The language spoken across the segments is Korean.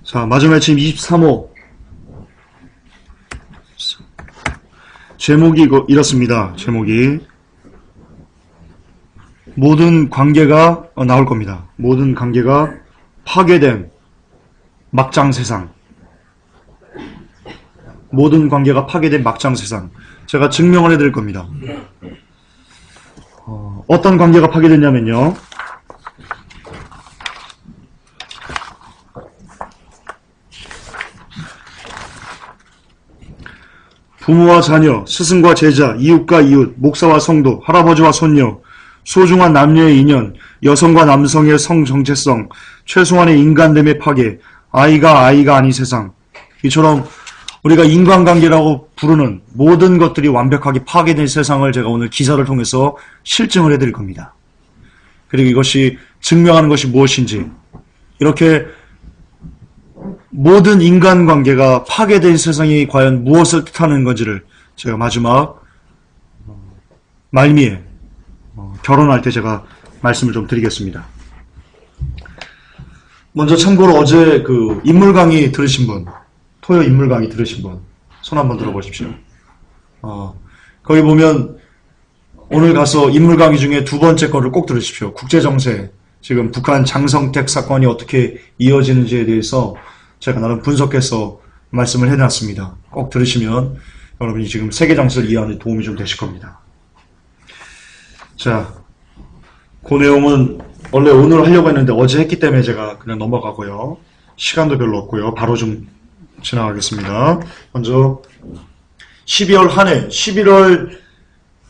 자, 마지막에 지금 23호. 제목이 이렇습니다. 제목이. 모든 관계가 나올 겁니다. 모든 관계가 파괴된 막장 세상. 모든 관계가 파괴된 막장 세상. 제가 증명을 해드릴 겁니다. 어떤 관계가 파괴됐냐면요. 부모와 자녀, 스승과 제자, 이웃과 이웃, 목사와 성도, 할아버지와 손녀, 소중한 남녀의 인연, 여성과 남성의 성정체성, 최소한의 인간됨의 파괴, 아이가 아닌 세상. 이처럼 우리가 인간관계라고 부르는 모든 것들이 완벽하게 파괴된 세상을 제가 오늘 기사를 통해서 실증을 해드릴 겁니다. 그리고 이것이 증명하는 것이 무엇인지, 이렇게 모든 인간관계가 파괴된 세상이 과연 무엇을 뜻하는 건지를 제가 마지막 말미에 결혼할 때 제가 말씀을 좀 드리겠습니다. 먼저 참고로 어제 그 인물 강의 들으신 분, 토요 인물 강의 들으신 분, 손 한번 들어보십시오. 거기 보면 오늘 가서 인물 강의 중에 두 번째 거를 꼭 들으십시오. 국제정세, 지금 북한 장성택 사건이 어떻게 이어지는지에 대해서 제가 나름 분석해서 말씀을 해놨습니다. 꼭 들으시면 여러분이 지금 세계 정세를 이해하는 데 도움이 좀 되실 겁니다. 자, 그 내용은 원래 오늘 하려고 했는데 어제 했기 때문에 제가 그냥 넘어가고요. 시간도 별로 없고요. 바로 좀 지나가겠습니다. 먼저 12월 한 해 11월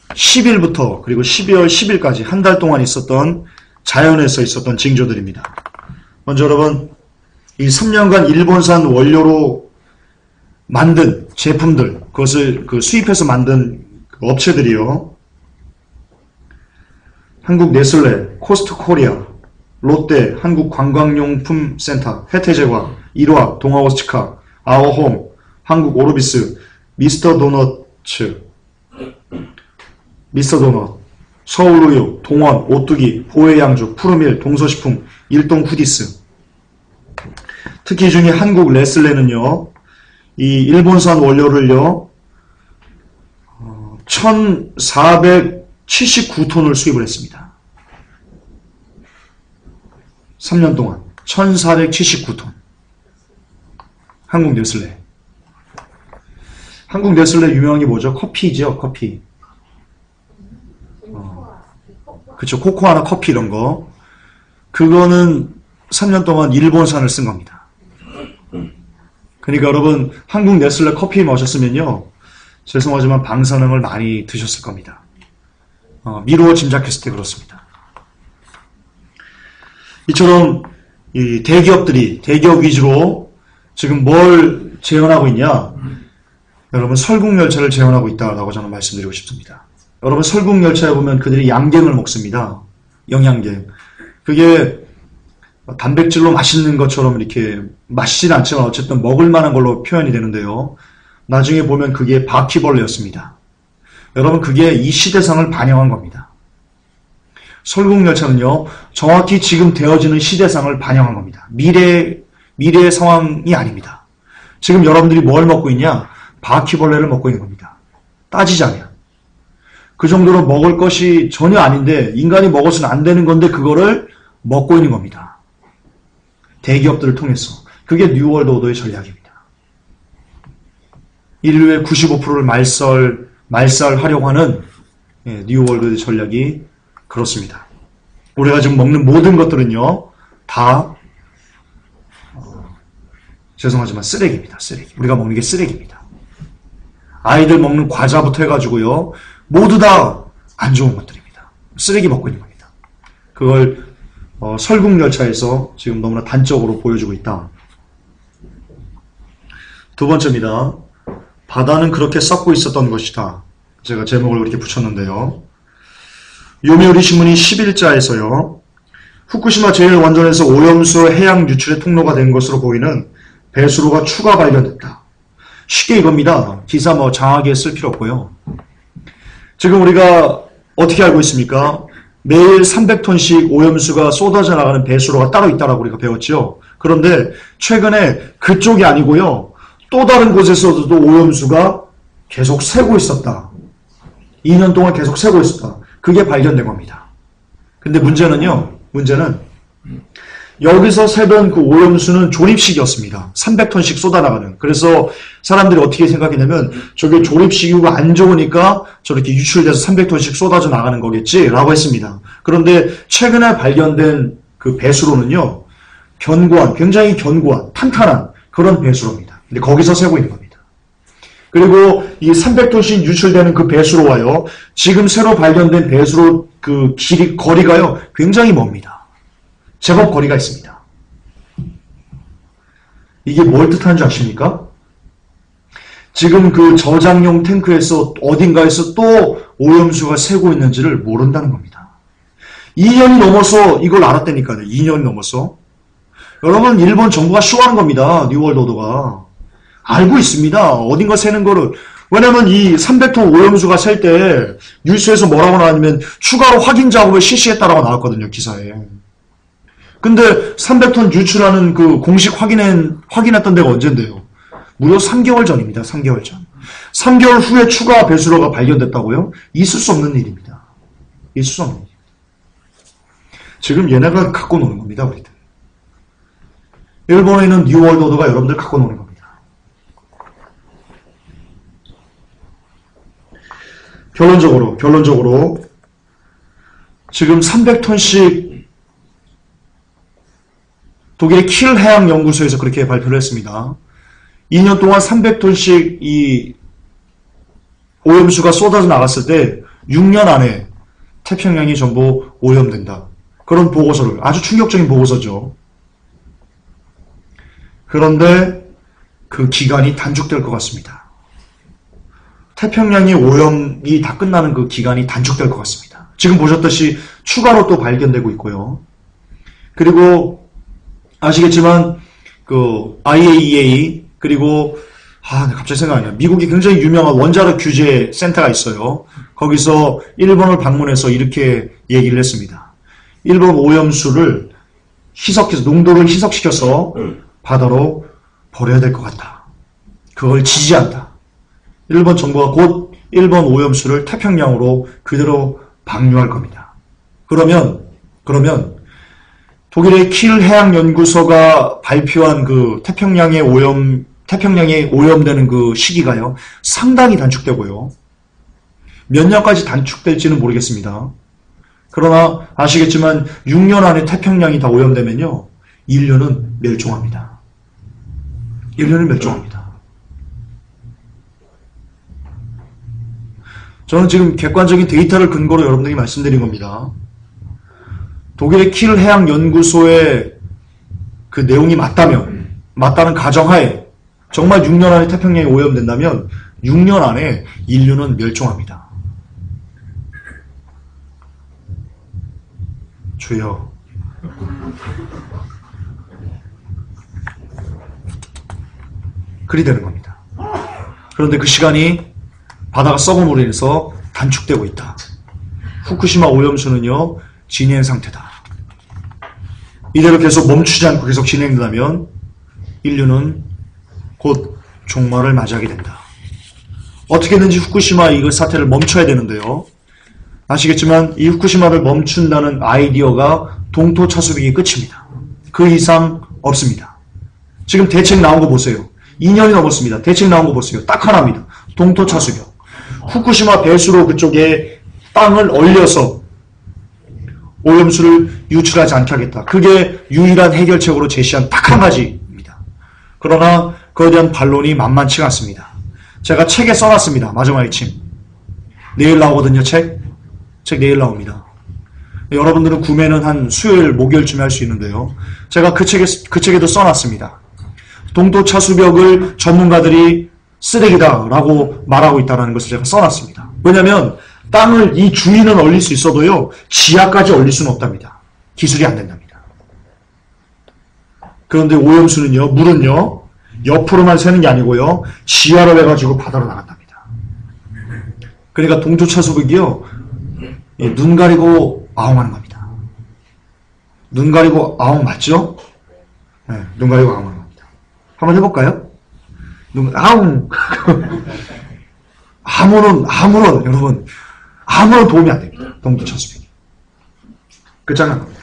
10일부터 그리고 12월 10일까지 한 달 동안 있었던 자연에서 있었던 징조들입니다. 먼저 여러분, 이 3년간 일본산 원료로 만든 제품들, 그것을 수입해서 만든 업체들이요. 한국 네슬레, 코스트코리아, 롯데, 한국관광용품센터, 혜태제과, 일화, 동아오스치카, 아오홈, 한국 오르비스, 미스터 도넛, 서울우유, 동원, 오뚜기, 보혜양주, 푸르밀, 동서식품, 일동 후디스. 특히 이 중에 한국 네슬레는요, 이 일본산 원료를요, 1479톤을 수입을 했습니다. 3년 동안 1479톤. 한국 네슬레. 한국 네슬레 유명한 게 뭐죠? 커피죠, 커피. 그쵸, 코코아나 커피 이런 거. 그거는 3년 동안 일본산을 쓴 겁니다. 그러니까 여러분, 한국 네슬레 커피 마셨으면요, 죄송하지만 방사능을 많이 드셨을 겁니다. 미루어 짐작했을 때 그렇습니다. 이처럼 이 대기업들이 대기업 위주로 지금 뭘 재현하고 있냐? 여러분, 설국열차를 재현하고 있다라고 저는 말씀드리고 싶습니다. 여러분, 설국열차에 보면 그들이 양갱을 먹습니다. 영양갱. 그게 단백질로 맛있는 것처럼 이렇게 맛있진 않지만 어쨌든 먹을 만한 걸로 표현이 되는데요. 나중에 보면 그게 바퀴벌레였습니다. 여러분, 그게 이 시대상을 반영한 겁니다. 설국열차는요, 정확히 지금 되어지는 시대상을 반영한 겁니다. 미래의 상황이 아닙니다. 지금 여러분들이 뭘 먹고 있냐? 바퀴벌레를 먹고 있는 겁니다. 따지자면. 그 정도로 먹을 것이 전혀 아닌데, 인간이 먹어서는 안 되는 건데, 그거를 먹고 있는 겁니다. 대기업들을 통해서. 그게 뉴월드 오더의 전략입니다. 인류의 95%를 말살하려고 하는 뉴월드의 전략이 그렇습니다. 우리가 지금 먹는 모든 것들은요, 다 죄송하지만 쓰레기입니다. 쓰레기. 우리가 먹는 게 쓰레기입니다. 아이들 먹는 과자부터 해가지고요, 모두 다 안 좋은 것들입니다. 쓰레기 먹고 있는 겁니다. 그걸 설국열차에서 지금 너무나 단적으로 보여주고 있다. 두 번째입니다. 바다는 그렇게 썩고 있었던 것이다. 제가 제목을 이렇게 붙였는데요. 요미우리 신문이 10일자에서요. 후쿠시마 제1원전에서 오염수 해양 유출의 통로가 된 것으로 보이는 배수로가 추가 발견됐다. 쉽게 이겁니다. 기사 장하게 쓸 필요 없고요. 지금 우리가 어떻게 알고 있습니까? 매일 300톤씩 오염수가 쏟아져 나가는 배수로가 따로 있다라고 우리가 배웠죠. 그런데 최근에 그쪽이 아니고요. 또 다른 곳에서도 오염수가 계속 새고 있었다. 2년 동안 계속 새고 있었다. 그게 발견된 겁니다. 근데 문제는 여기서 새던 그 오염수는 조립식이었습니다. 300톤씩 쏟아나가는. 그래서 사람들이 어떻게 생각했냐면 저게 조립식이고 안 좋으니까 저렇게 유출돼서 300톤씩 쏟아져 나가는 거겠지라고 했습니다. 그런데 최근에 발견된 그 배수로는요. 견고한, 굉장히 견고한, 탄탄한 그런 배수로입니다. 근데 거기서 새고 있는 겁니다. 그리고 이 300톤씩 유출되는 그 배수로와요. 지금 새로 발견된 배수로 그 거리가요. 굉장히 멉니다. 제법 거리가 있습니다. 이게 뭘 뜻하는 줄 아십니까? 지금 그 저장용 탱크에서 어딘가에서 또 오염수가 새고 있는지를 모른다는 겁니다. 2년이 넘어서 이걸 알았다니까요. 2년이 넘어서. 여러분, 일본 정부가 쇼하는 겁니다. 뉴월드 오더가. 알고 있습니다. 어딘가 새는 거를. 왜냐면 이 300톤 오염수가 셀 때 뉴스에서 뭐라고 나왔냐면 추가로 확인 작업을 실시했다라고 나왔거든요. 기사에. 근데 300톤 유출하는 그 공식 확인했던 데가 언젠데요? 무려 3개월 전입니다. 3개월 전. 3개월 후에 추가 배수로가 발견됐다고요? 있을 수 없는 일입니다. 있을 수 없는 일입니다. 지금 얘네가 갖고 노는 겁니다. 우리들. 일본에 있는 뉴월드 오더가 여러분들 갖고 노는 겁니다. 결론적으로 지금 300톤씩 독일의 킬 해양연구소에서 그렇게 발표를 했습니다. 2년 동안 300톤씩 이 오염수가 쏟아져 나갔을 때 6년 안에 태평양이 전부 오염된다. 그런 보고서를, 아주 충격적인 보고서죠. 그런데 그 기간이 단축될 것 같습니다. 태평양의 오염이 다 끝나는 그 기간이 단축될 것 같습니다. 지금 보셨듯이 추가로 또 발견되고 있고요. 그리고 아시겠지만 그 IAEA 그리고 갑자기 생각이 안 나요. 미국이 굉장히 유명한 원자력 규제 센터가 있어요. 거기서 일본을 방문해서 이렇게 얘기를 했습니다. 일본 오염수를 농도를 희석시켜서 바다로 버려야 될 것 같다. 그걸 지지한다. 일본 정부가 곧 일본 오염수를 태평양으로 그대로 방류할 겁니다. 그러면 독일의 킬 해양연구소가 발표한 그 태평양에 오염되는 그 시기가요, 상당히 단축되고요. 몇 년까지 단축될지는 모르겠습니다. 그러나 아시겠지만 6년 안에 태평양이 다 오염되면요, 인류는 멸종합니다. 인류는 멸종합니다. 저는 지금 객관적인 데이터를 근거로 여러분들에게 말씀드린 겁니다. 독일의 킬 해양연구소의 그 내용이 맞다는 가정하에 정말 6년 안에 태평양이 오염된다면 6년 안에 인류는 멸종합니다. 주여. 그리 되는 겁니다. 그런데 그 시간이 바다가 썩음으로 인해서 단축되고 있다. 후쿠시마 오염수는요, 진행 상태다. 이대로 계속 멈추지 않고 계속 진행된다면 인류는 곧 종말을 맞이하게 된다. 어떻게든지 후쿠시마 이 사태를 멈춰야 되는데요. 아시겠지만 이 후쿠시마를 멈춘다는 아이디어가 동토차수빅이 끝입니다. 그 이상 없습니다. 지금 대책 나온 거 보세요. 2년이 넘었습니다. 대책 나온 거 보세요. 딱 하나입니다. 동토차수벽. 후쿠시마 배수로 그쪽에 땅을 얼려서 오염수를 유출하지 않게 하겠다. 그게 유일한 해결책으로 제시한 딱 한 가지입니다. 그러나 그에 대한 반론이 만만치가 않습니다. 제가 책에 써놨습니다. 마지막에 침. 내일 나오거든요. 책 내일 나옵니다. 여러분들은 구매는 한 수요일, 목요일쯤에 할 수 있는데요. 제가 그 책에도 써놨습니다. 동토차수벽을 전문가들이 쓰레기다라고 말하고 있다는 것을 제가 써놨습니다. 왜냐하면 땅을 이 주위는 얼릴 수 있어도요, 지하까지 얼릴 수는 없답니다. 기술이 안 된답니다. 그런데 오염수는요, 물은요, 옆으로만 새는 게 아니고요, 지하로 해가지고 바다로 나간답니다. 그러니까 동토차수벽이요, 눈 가리고 아웅하는 겁니다. 눈 가리고 아웅 맞죠? 네, 눈 가리고 아웅하는 겁니다. 한번 해볼까요? 아웅. 아무런 여러분 아무런 도움이 안 됩니다. 동기 천수백이 끝장난 겁니다.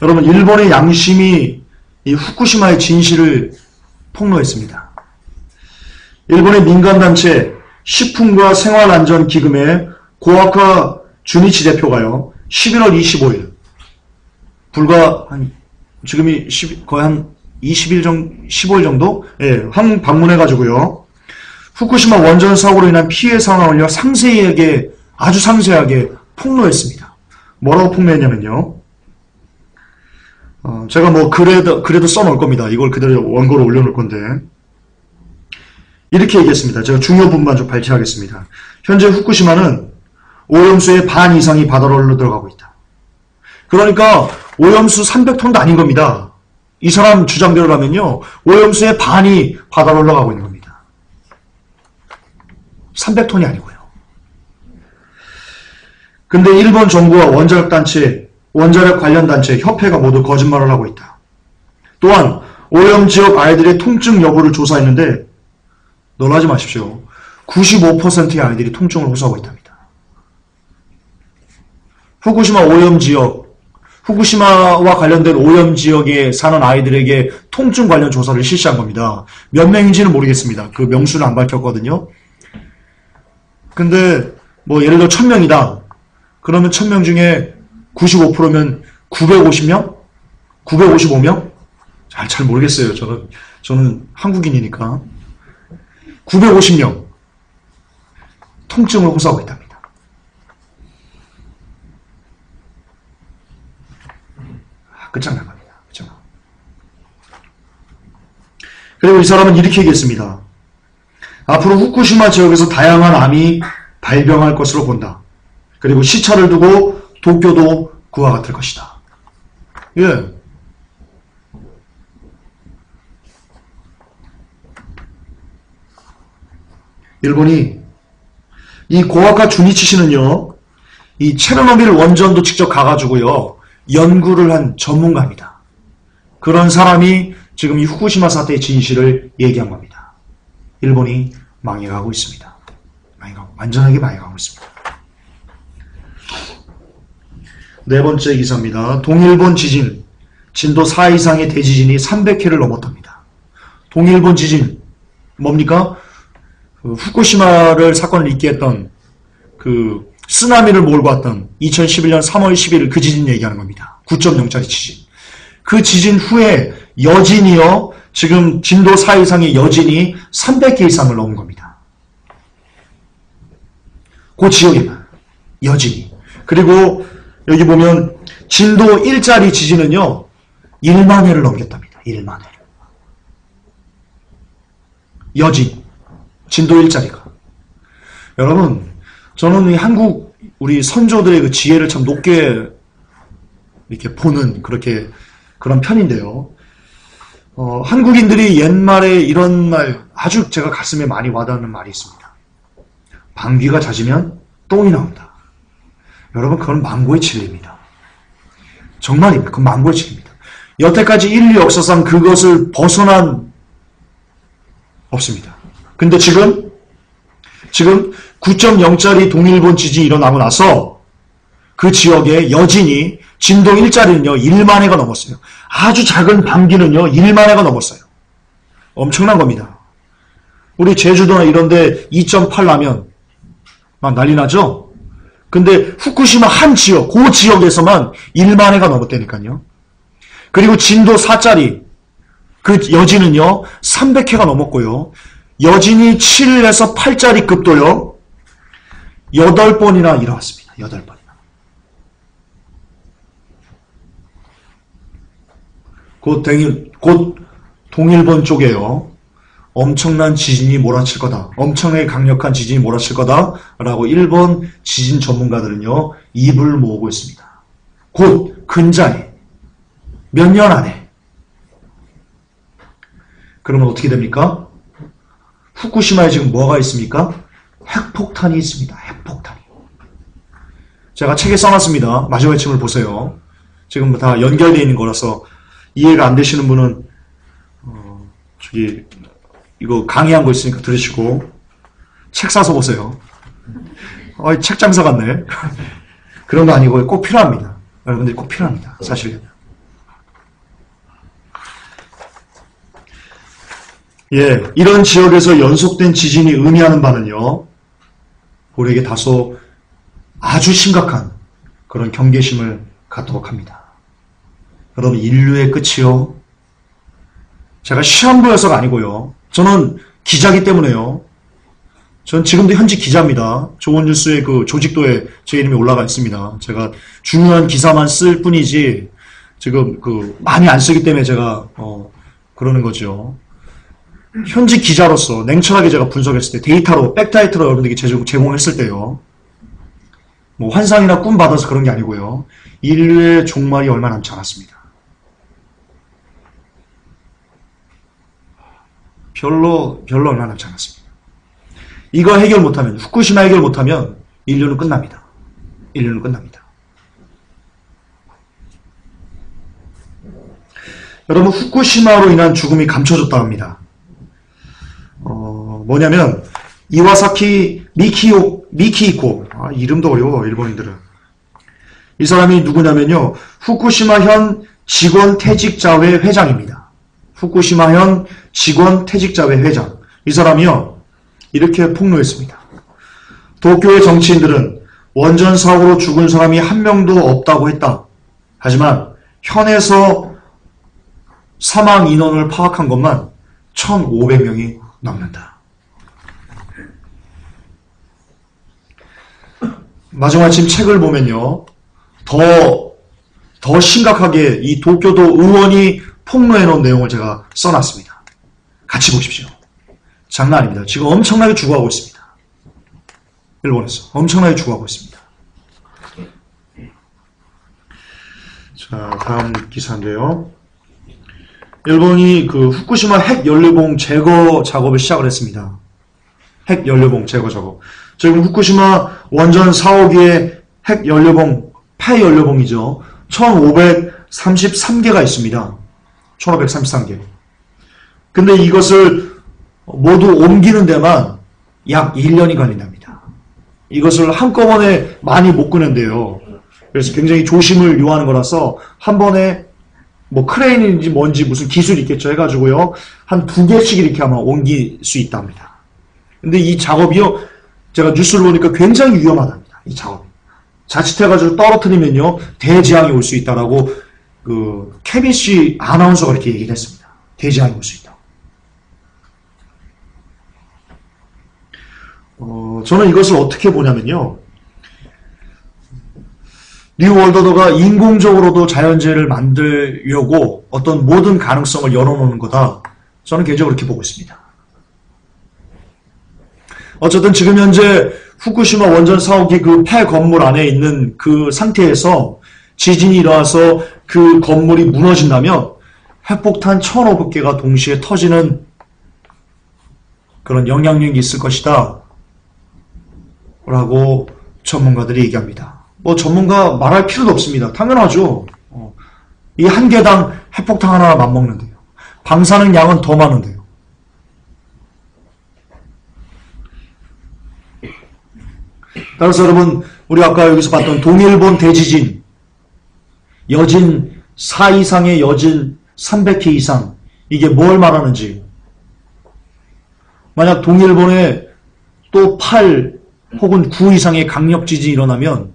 여러분 일본의 양심이 이 후쿠시마의 진실을 폭로했습니다. 일본의 민간단체 식품과 생활안전기금의 고아카 주니치 대표가요 11월 25일 불과 지금이 거의 한 15일 정도 한국 방문해가지고요 후쿠시마 원전 사고로 인한 피해 상황을 아주 상세하게 폭로했습니다. 뭐라고 폭로했냐면요. 제가 뭐 그래도 써놓을 겁니다. 이걸 그대로 원고로 올려놓을 건데 이렇게 얘기했습니다. 제가 중요 부분만 좀 발췌하겠습니다. 현재 후쿠시마는 오염수의 반 이상이 바다로 흘러들어가고 있다. 그러니까 오염수 300톤도 아닌 겁니다. 이 사람 주장대로라면요. 오염수의 반이 바다로 흘러가고 있는 겁니다. 300톤이 아니고요. 근데 일본 정부와 원자력 관련 단체, 협회가 모두 거짓말을 하고 있다. 또한 오염 지역 아이들의 통증 여부를 조사했는데 놀라지 마십시오. 95%의 아이들이 통증을 호소하고 있답니다. 후쿠시마와 관련된 오염 지역에 사는 아이들에게 통증 관련 조사를 실시한 겁니다. 몇 명인지는 모르겠습니다. 그 명수는 안 밝혔거든요. 근데 뭐 예를 들어 1000명이다. 그러면 1000명 중에 95%면 950명? 955명? 잘 모르겠어요. 저는 한국인이니까. 950명. 통증을 호소하고 있답니다. 끝장난 겁니다. 그렇죠? 그리고 이 사람은 이렇게 얘기했습니다. 앞으로 후쿠시마 지역에서 다양한 암이 발병할 것으로 본다. 그리고 시차를 두고 도쿄도 그와 같을 것이다. 예. 일본이 이 고아카 주니치 씨는요. 이 체르노빌 원전도 직접 가가지고요. 연구를 한 전문가입니다. 그런 사람이 지금 이 후쿠시마 사태의 진실을 얘기한 겁니다. 일본이 망해가고 있습니다. 완전하게 망해가고 있습니다. 네 번째 기사입니다. 동일본 지진, 진도 4 이상의 대지진이 300회를 넘었답니다. 동일본 지진, 뭡니까? 후쿠시마를 사건을 있게 했던 그 쓰나미를 몰고 왔던 2011년 3월 11일 그 지진 얘기하는 겁니다. 9.0짜리 지진. 그 지진 후에 여진이요. 지금 진도 4 이상의 여진이 300개 이상을 넘은 겁니다. 그 지역에만 여진이. 그리고 여기 보면 진도 1짜리 지진은요. 1만 회를 넘겼답니다. 1만 회를. 여진. 진도 1짜리가. 여러분, 저는 우리 선조들의 그 지혜를 참 높게 이렇게 보는 그런 편인데요. 한국인들이 옛말에 이런 말, 아주 제가 가슴에 많이 와닿는 말이 있습니다. 방귀가 잦으면 똥이 나온다. 여러분, 그건 망고의 진리입니다. 정말입니다. 그건 망고의 진리입니다. 여태까지 인류 역사상 그것을 벗어난 없습니다. 근데 지금 9.0짜리 동일본 지진이 일어나고 나서 그 지역의 여진이 진도 1짜리는요 1만 회가 넘었어요. 아주 작은 방귀는요 1만 회가 넘었어요. 엄청난 겁니다. 우리 제주도나 이런데 2.8 나면 막 난리 나죠? 근데 후쿠시마 한 지역, 그 지역에서만 1만 회가 넘었다니까요. 그리고 진도 4짜리 그 여진은요 300회가 넘었고요. 여진이 7에서 8짜리 급도요 8번이나 일어났습니다. 8번이나. 곧 동일본 쪽에요. 엄청난 지진이 몰아칠 거다. 엄청나게 강력한 지진이 몰아칠 거다. 라고 일본 지진 전문가들은요. 입을 모으고 있습니다. 곧 근자에 몇 년 안에. 그러면 어떻게 됩니까? 후쿠시마에 지금 뭐가 있습니까? 핵폭탄이 있습니다. 핵폭탄이. 제가 책에 써놨습니다. 마지막의 침을 보세요. 지금 다 연결되어 있는 거라서 이해가 안 되시는 분은 저기 이거 강의한 거 있으니까 들으시고 책 사서 보세요. 책 장사 같네. 그런 거 아니고 꼭 필요합니다. 여러분들이 꼭 필요합니다. 사실은. 예, 이런 지역에서 연속된 지진이 의미하는 바는요, 우리에게 다소 아주 심각한 그런 경계심을 갖도록 합니다. 여러분, 인류의 끝이요. 제가 시한부여서가 아니고요. 저는 기자기 때문에요. 전 지금도 현직 기자입니다. 좋은 뉴스의 그 조직도에 제 이름이 올라가 있습니다. 제가 중요한 기사만 쓸 뿐이지 지금 많이 안 쓰기 때문에 제가 그러는 거죠. 현직 기자로서 냉철하게 제가 분석했을 때 데이터로 백다이터로 여러분들에게 제공했을 때요. 뭐 환상이나 꿈 받아서 그런 게 아니고요. 인류의 종말이 얼마 남지 않았습니다. 별로 얼마 남지 않았습니다. 이거 해결 못하면, 후쿠시마 해결 못하면 인류는 끝납니다. 인류는 끝납니다. 여러분, 후쿠시마로 인한 죽음이 감춰졌다 합니다. 뭐냐면 이와사키 미키히코, 이름도 어려워 일본인들은. 이 사람이 누구냐면요, 후쿠시마현 직원퇴직자회 회장입니다. 후쿠시마현 직원퇴직자회 회장. 이 사람이요, 이렇게 폭로했습니다. 도쿄의 정치인들은 원전 사고로 죽은 사람이 한 명도 없다고 했다. 하지만 현에서 사망 인원을 파악한 것만 1,500명이 넘는다. 마지막 아침 책을 보면요, 더 심각하게 이 도쿄도 의원이 폭로해 놓은 내용을 제가 써놨습니다. 같이 보십시오. 장난 아닙니다. 지금 엄청나게 죽어가고 있습니다. 일본에서 엄청나게 죽어가고 있습니다. 자, 다음 기사인데요. 일본이 그 후쿠시마 핵연료봉 제거 작업을 시작을 했습니다. 핵연료봉 제거 작업. 지금 후쿠시마 원전 4호기의 핵연료봉, 폐연료봉이죠. 1533개가 있습니다. 1533개. 근데 이것을 모두 옮기는 데만 약 1년이 걸린답니다. 이것을 한꺼번에 많이 못 끄는데요. 그래서 굉장히 조심을 요하는 거라서 한 번에 뭐 크레인인지 뭔지 무슨 기술이 있겠죠 해가지고요, 한 2개씩 이렇게 아마 옮길 수 있답니다. 근데 이 작업이요, 제가 뉴스를 보니까 굉장히 위험하답니다. 이 작업. 자칫해가지고 떨어뜨리면요, 대재앙이 올 수 있다라고 그 KBC 아나운서가 이렇게 얘기를 했습니다. 대재앙이 올 수 있다. 저는 이것을 어떻게 보냐면요, 뉴월드오더가 인공적으로도 자연재해를 만들려고 어떤 모든 가능성을 열어놓는 거다. 저는 개인적으로 그렇게 보고 있습니다. 어쨌든 지금 현재 후쿠시마 원전 4호기 그 폐 건물 안에 있는 그 상태에서 지진이 일어나서 그 건물이 무너진다면 핵폭탄 1,500개가 동시에 터지는 그런 영향력이 있을 것이다 라고 전문가들이 얘기합니다. 뭐 전문가 말할 필요도 없습니다. 당연하죠. 이 한 개당 핵폭탄 하나 맞먹는데요. 방사능 양은 더 많은데요. 따라서 여러분, 우리 아까 여기서 봤던 동일본 대지진, 여진 4 이상의 여진 300회 이상, 이게 뭘 말하는지, 만약 동일본에 또 8 혹은 9 이상의 강력 지진이 일어나면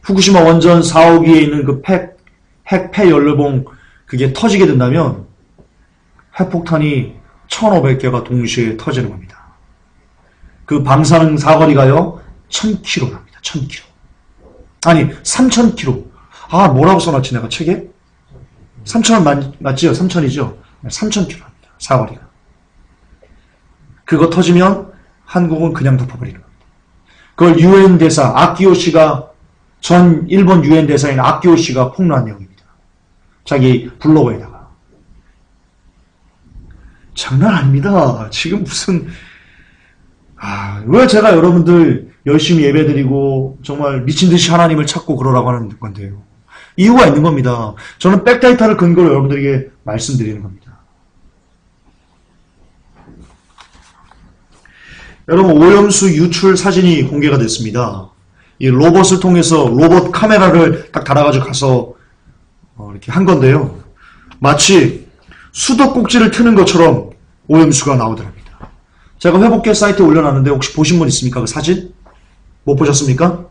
후쿠시마 원전 4호기에 있는 그 핵 폐연료봉 그게 터지게 된다면 핵폭탄이 1,500개가 동시에 터지는 겁니다. 그 방사능 사거리가요 1,000km랍니다. 1,000km. 아니 3,000km. 아, 뭐라고 써놨지 내가 책에? 3,000 맞지요? 3,000이죠? 3,000km랍니다. 사거리가. 그거 터지면 한국은 그냥 덮어버리는 겁니다. 그걸 유엔 대사 아키오 씨가, 전 일본 유엔 대사인 아키오 씨가 폭로한 내용입니다. 자기 블로그에다가. 장난 아닙니다. 지금 무슨, 왜 제가 여러분들 열심히 예배드리고 정말 미친 듯이 하나님을 찾고 그러라고 하는 건데요. 이유가 있는 겁니다. 저는 백데이터를 근거로 여러분들에게 말씀드리는 겁니다. 여러분, 오염수 유출 사진이 공개가 됐습니다. 이 로봇을 통해서 로봇 카메라를 딱 달아가지고 가서 이렇게 한 건데요. 마치 수도꼭지를 트는 것처럼 오염수가 나오더랍니다. 제가 회복계 사이트에 올려놨는데 혹시 보신 분 있습니까? 그 사진? 못 보셨습니까?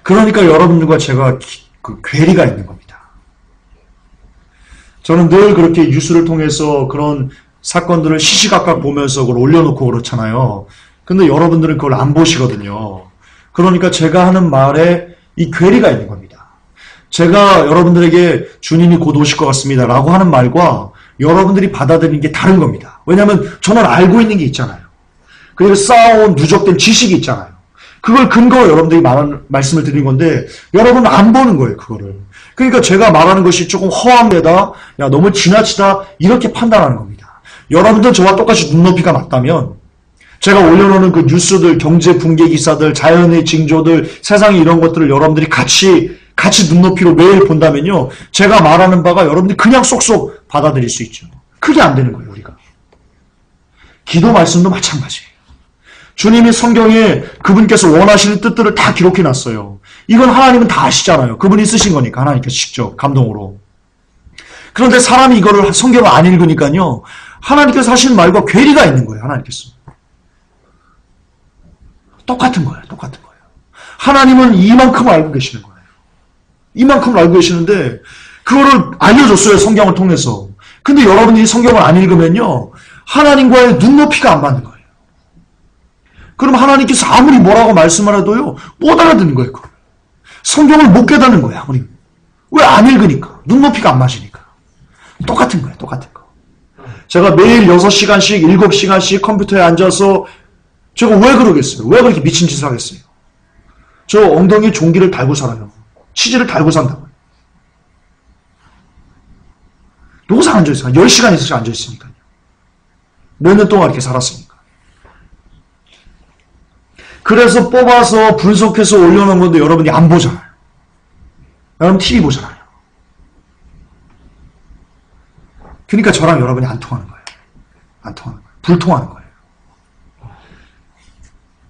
그러니까 여러분들과 제가 그 괴리가 있는 겁니다. 저는 늘 그렇게 뉴스를 통해서 그런 사건들을 시시각각 보면서 그걸 올려놓고 그렇잖아요. 근데 여러분들은 그걸 안 보시거든요. 그러니까 제가 하는 말에 이 괴리가 있는 겁니다. 제가 여러분들에게 주님이 곧 오실 것 같습니다 라고 하는 말과 여러분들이 받아들이는 게 다른 겁니다. 왜냐하면 저는 알고 있는 게 있잖아요. 그리고 쌓아온 누적된 지식이 있잖아요. 그걸 근거로 여러분들이 말씀을 드린 건데 여러분은 안 보는 거예요. 그거를. 그러니까 제가 말하는 것이 조금 허황 되다, 야 너무 지나치다 이렇게 판단하는 겁니다. 여러분들 저와 똑같이 눈높이가 맞다면 제가 올려놓는 그 뉴스들, 경제 붕괴 기사들, 자연의 징조들, 세상에 이런 것들을 여러분들이 같이 눈높이로 매일 본다면요. 제가 말하는 바가 여러분들이 그냥 쏙쏙 받아들일 수 있죠. 그게 안 되는 거예요, 우리가. 기도 말씀도 마찬가지예요. 주님이 성경에 그분께서 원하시는 뜻들을 다 기록해놨어요. 이건 하나님은 다 아시잖아요. 그분이 쓰신 거니까 하나님께서 직접 감동으로. 그런데 사람이 이거를 성경을 안 읽으니까요. 하나님께서 하시는 말과 괴리가 있는 거예요. 하나님께서. 똑같은 거예요. 똑같은 거예요. 하나님은 이만큼 알고 계시는 거예요. 이만큼을 알고 계시는데 그거를 알려줬어요. 성경을 통해서. 근데 여러분들이 성경을 안 읽으면요. 하나님과의 눈높이가 안 맞는 거예요. 그럼 하나님께서 아무리 뭐라고 말씀을 해도요. 못 알아듣는 거예요. 그걸. 성경을 못 깨닫는 거예요. 아무리. 왜 안 읽으니까. 눈높이가 안 맞으니까. 똑같은 거예요. 똑같은 거. 제가 매일 6시간씩 7시간씩 컴퓨터에 앉아서 제가 왜 그러겠어요? 왜 그렇게 미친 짓을 하겠어요? 저 엉덩이에 종기를 달고 살아요. 치즈를 달고 산다고요. 여기서 앉아있어요. 10시간 이상 앉아있으니까요. 몇 년 동안 이렇게 살았으니까. 그래서 뽑아서 분석해서 올려놓은 건데 여러분이 안 보잖아요. 여러분 TV 보잖아요. 그러니까 저랑 여러분이 안 통하는 거예요. 안 통하는 거예요. 불통하는 거예요.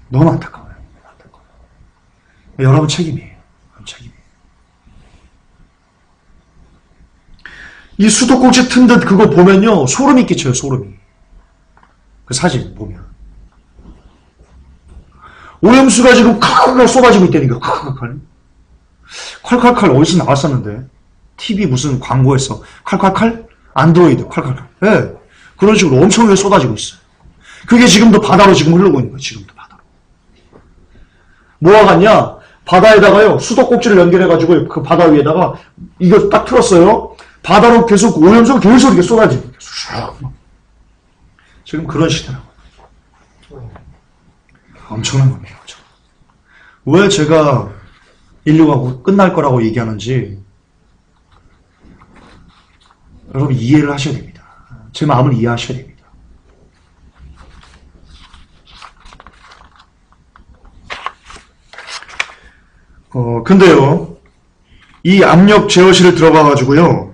너무 안타까워요. 안타까워요. 여러분 책임이에요. 여러분 책임이에요. 이 수도꼭지 튼 듯 그거 보면요. 소름이 끼쳐요. 소름이. 그 사진 보면. 오염수가 지금 칼칼칼 쏟아지고 있다니까. 칼칼칼. 칼칼칼 어디서 나왔었는데. TV 무슨 광고에서. 칼칼칼? 안드로이드. 칼칼칼. 예. 네. 그런 식으로 엄청나게 쏟아지고 있어요. 그게 지금도 바다로 지금 흐르고 있는 거예요. 지금도 바다로. 뭐와 같냐? 바다에다가요. 수도꼭지를 연결해가지고 그 바다 위에다가 이거 딱 틀었어요. 바다로 계속 오염수가 계속 이렇게 쏟아지는 거예요. 지금 그런 시대라고. 엄청난 겁니다. 왜 제가 인류가 끝날 거라고 얘기하는지 여러분 이해를 하셔야 됩니다. 제 마음을 이해하셔야 됩니다. 근데요, 이 압력 제어실을 들어가가지고요,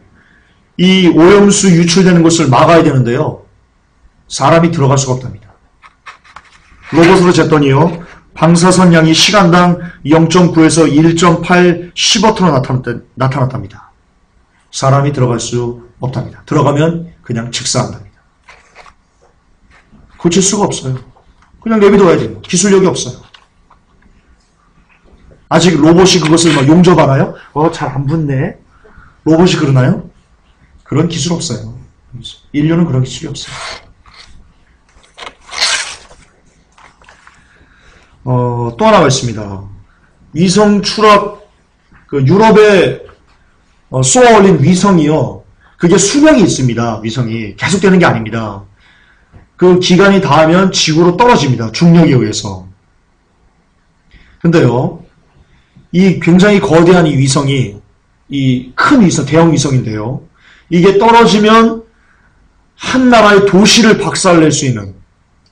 이 오염수 유출되는 것을 막아야 되는데요, 사람이 들어갈 수가 없답니다. 로봇으로 쟀더니요, 방사선 양이 시간당 0.9에서 1.8 10워트로 나타났답니다. 사람이 들어갈 수 없답니다. 들어가면 그냥 직사한답니다. 고칠 수가 없어요. 그냥 내비둬야 돼요. 기술력이 없어요. 아직 로봇이 그것을 막 용접하나요? 잘 안 붙네. 로봇이 그러나요? 그런 기술 없어요. 인류는 그런 기술이 없어요. 또 하나가 있습니다. 위성 추락, 그 유럽에 쏘아 올린 위성이요. 그게 수명이 있습니다. 위성이. 계속되는 게 아닙니다. 그 기간이 닿으면 지구로 떨어집니다. 중력에 의해서. 근데요, 이 굉장히 거대한 이 위성이, 이 큰 위성, 대형 위성인데요. 이게 떨어지면 한 나라의 도시를 박살낼 수 있는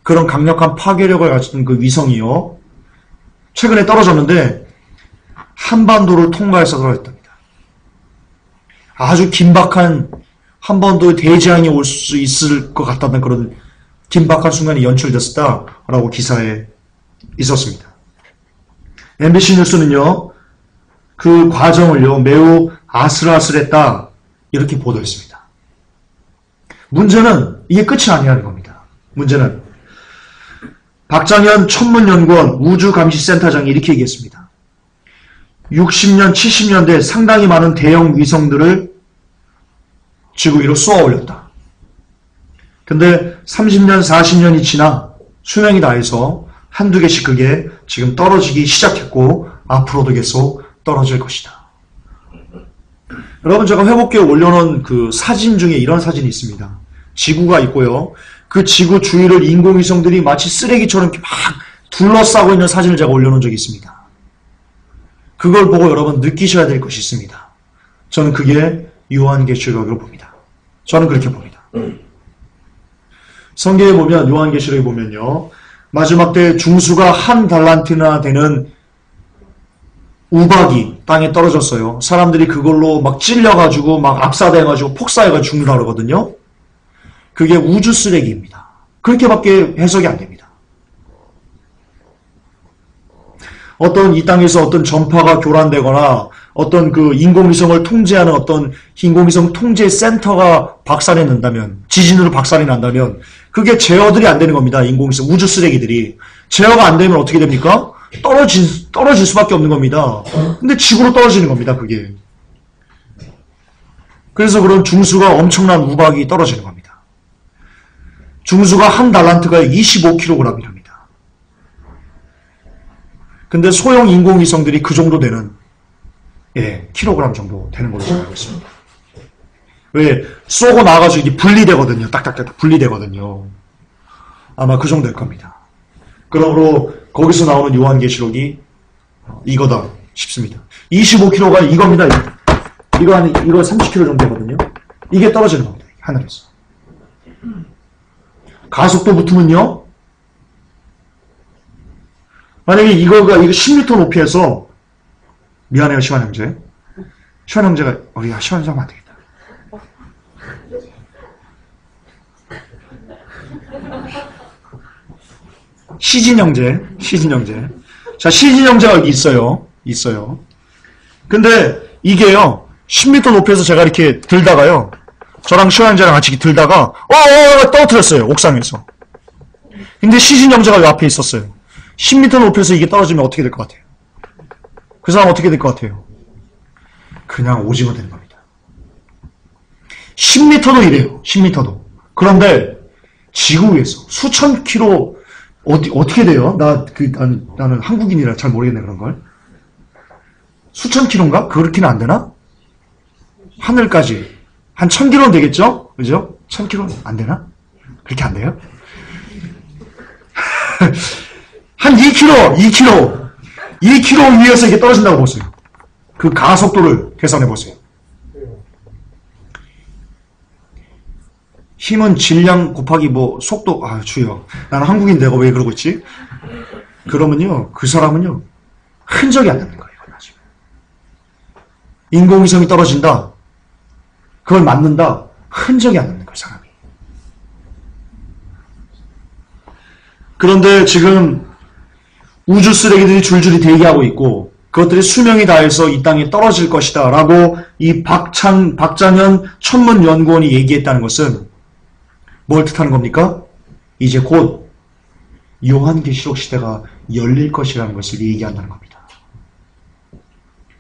그런 강력한 파괴력을 가진 그 위성이요. 최근에 떨어졌는데 한반도를 통과해서 떨어졌답니다. 아주 긴박한 한반도에 대재앙이 올 수 있을 것 같다는 그런 긴박한 순간이 연출됐었다라고 기사에 있었습니다. MBC 뉴스는요, 그 과정을요, 매우 아슬아슬했다, 이렇게 보도했습니다. 문제는 이게 끝이 아니라는 겁니다. 문제는 박장현 천문연구원 우주감시센터장이 이렇게 얘기했습니다. 60년, 70년대 상당히 많은 대형 위성들을 지구 위로 쏘아 올렸다. 근데 30년, 40년이 지나 수명이 다해서 한두 개씩 그게 지금 떨어지기 시작했고 앞으로도 계속 떨어질 것이다. 여러분, 제가 회복기에 올려놓은 그 사진 중에 이런 사진이 있습니다. 지구가 있고요. 그 지구 주위를 인공위성들이 마치 쓰레기처럼 막 둘러싸고 있는 사진을 제가 올려놓은 적이 있습니다. 그걸 보고 여러분 느끼셔야 될 것이 있습니다. 저는 그게 요한계시록으로 봅니다. 저는 그렇게 봅니다. 성경에 보면, 요한계시록에 보면요, 마지막 때 중수가 한 달란트나 되는 우박이 땅에 떨어졌어요. 사람들이 그걸로 막 찔려가지고 막 압사돼가지고 폭사해가지고 죽는다 그러거든요. 그게 우주 쓰레기입니다. 그렇게밖에 해석이 안 됩니다. 어떤 이 땅에서 어떤 전파가 교란되거나 어떤 그 인공위성을 통제하는 어떤 인공위성 통제 센터가 박살이 난다면, 지진으로 박살이 난다면 그게 제어들이 안 되는 겁니다. 인공위성 우주 쓰레기들이 제어가 안 되면 어떻게 됩니까? 떨어질 수밖에 없는 겁니다. 근데 지구로 떨어지는 겁니다. 그게. 그래서 그런 중수가 엄청난 우박이 떨어지는 겁니다. 중수가 한 달란트가 25kg이랍니다. 근데 소형 인공위성들이 그 정도 되는, 킬로그램 정도 되는 걸로 알고 있습니다. 왜, 쏘고 나가지고 이게 분리되거든요. 딱딱딱 분리되거든요. 아마 그 정도일 겁니다. 그러므로 거기서 나오는 요한계시록이 이거다 싶습니다. 25kg가 이겁니다. 이거 30kg 정도 되거든요. 이게 떨어지는 겁니다. 하늘에서. 가속도 붙으면요, 만약에 이거 10m 높이에서, 미안해요, 시환 형제. 시환 형제가, 우리가 시환 형제 하면 안 되겠다. 시진 형제. 자, 시진 형제가 여기 있어요. 근데 이게요, 10m 높이에서 제가 이렇게 들다가요, 저랑 시환 형제랑 같이 들다가, 떨어뜨렸어요, 옥상에서. 근데 시진 형제가 요 앞에 있었어요. 10m 높이에서 이게 떨어지면 어떻게 될 것 같아요? 그 사람 어떻게 될 것 같아요? 그냥 오징어 되는 겁니다. 10m도 이래요. 10m도. 그런데 지구 위에서 수천 킬로 어떻게 돼요? 나는 한국인이라 잘 모르겠네 그런 걸. 수천 킬로인가? 그렇게는 안 되나? 하늘까지 한 1000킬로는 되겠죠? 그죠? 1000킬로는 안 되나? 그렇게 안 돼요? 한 2km 위에서 이게 떨어진다고 보세요. 그 가속도를 계산해 보세요. 힘은 질량 곱하기 속도, 주여. 나는 한국인 내가 왜 그러고 있지? 그러면요, 그 사람은요, 흔적이 안 남는 거예요, 나중에. 인공위성이 떨어진다. 그걸 맞는다. 흔적이 안 남는 거예요, 사람이. 그런데 지금 우주 쓰레기들이 줄줄이 대기하고 있고 그것들이 수명이 다해서 이 땅에 떨어질 것이다 라고 이 박장현 천문연구원이 얘기했다는 것은 뭘 뜻하는 겁니까? 이제 곧 요한계시록 시대가 열릴 것이라는 것을 얘기한다는 겁니다.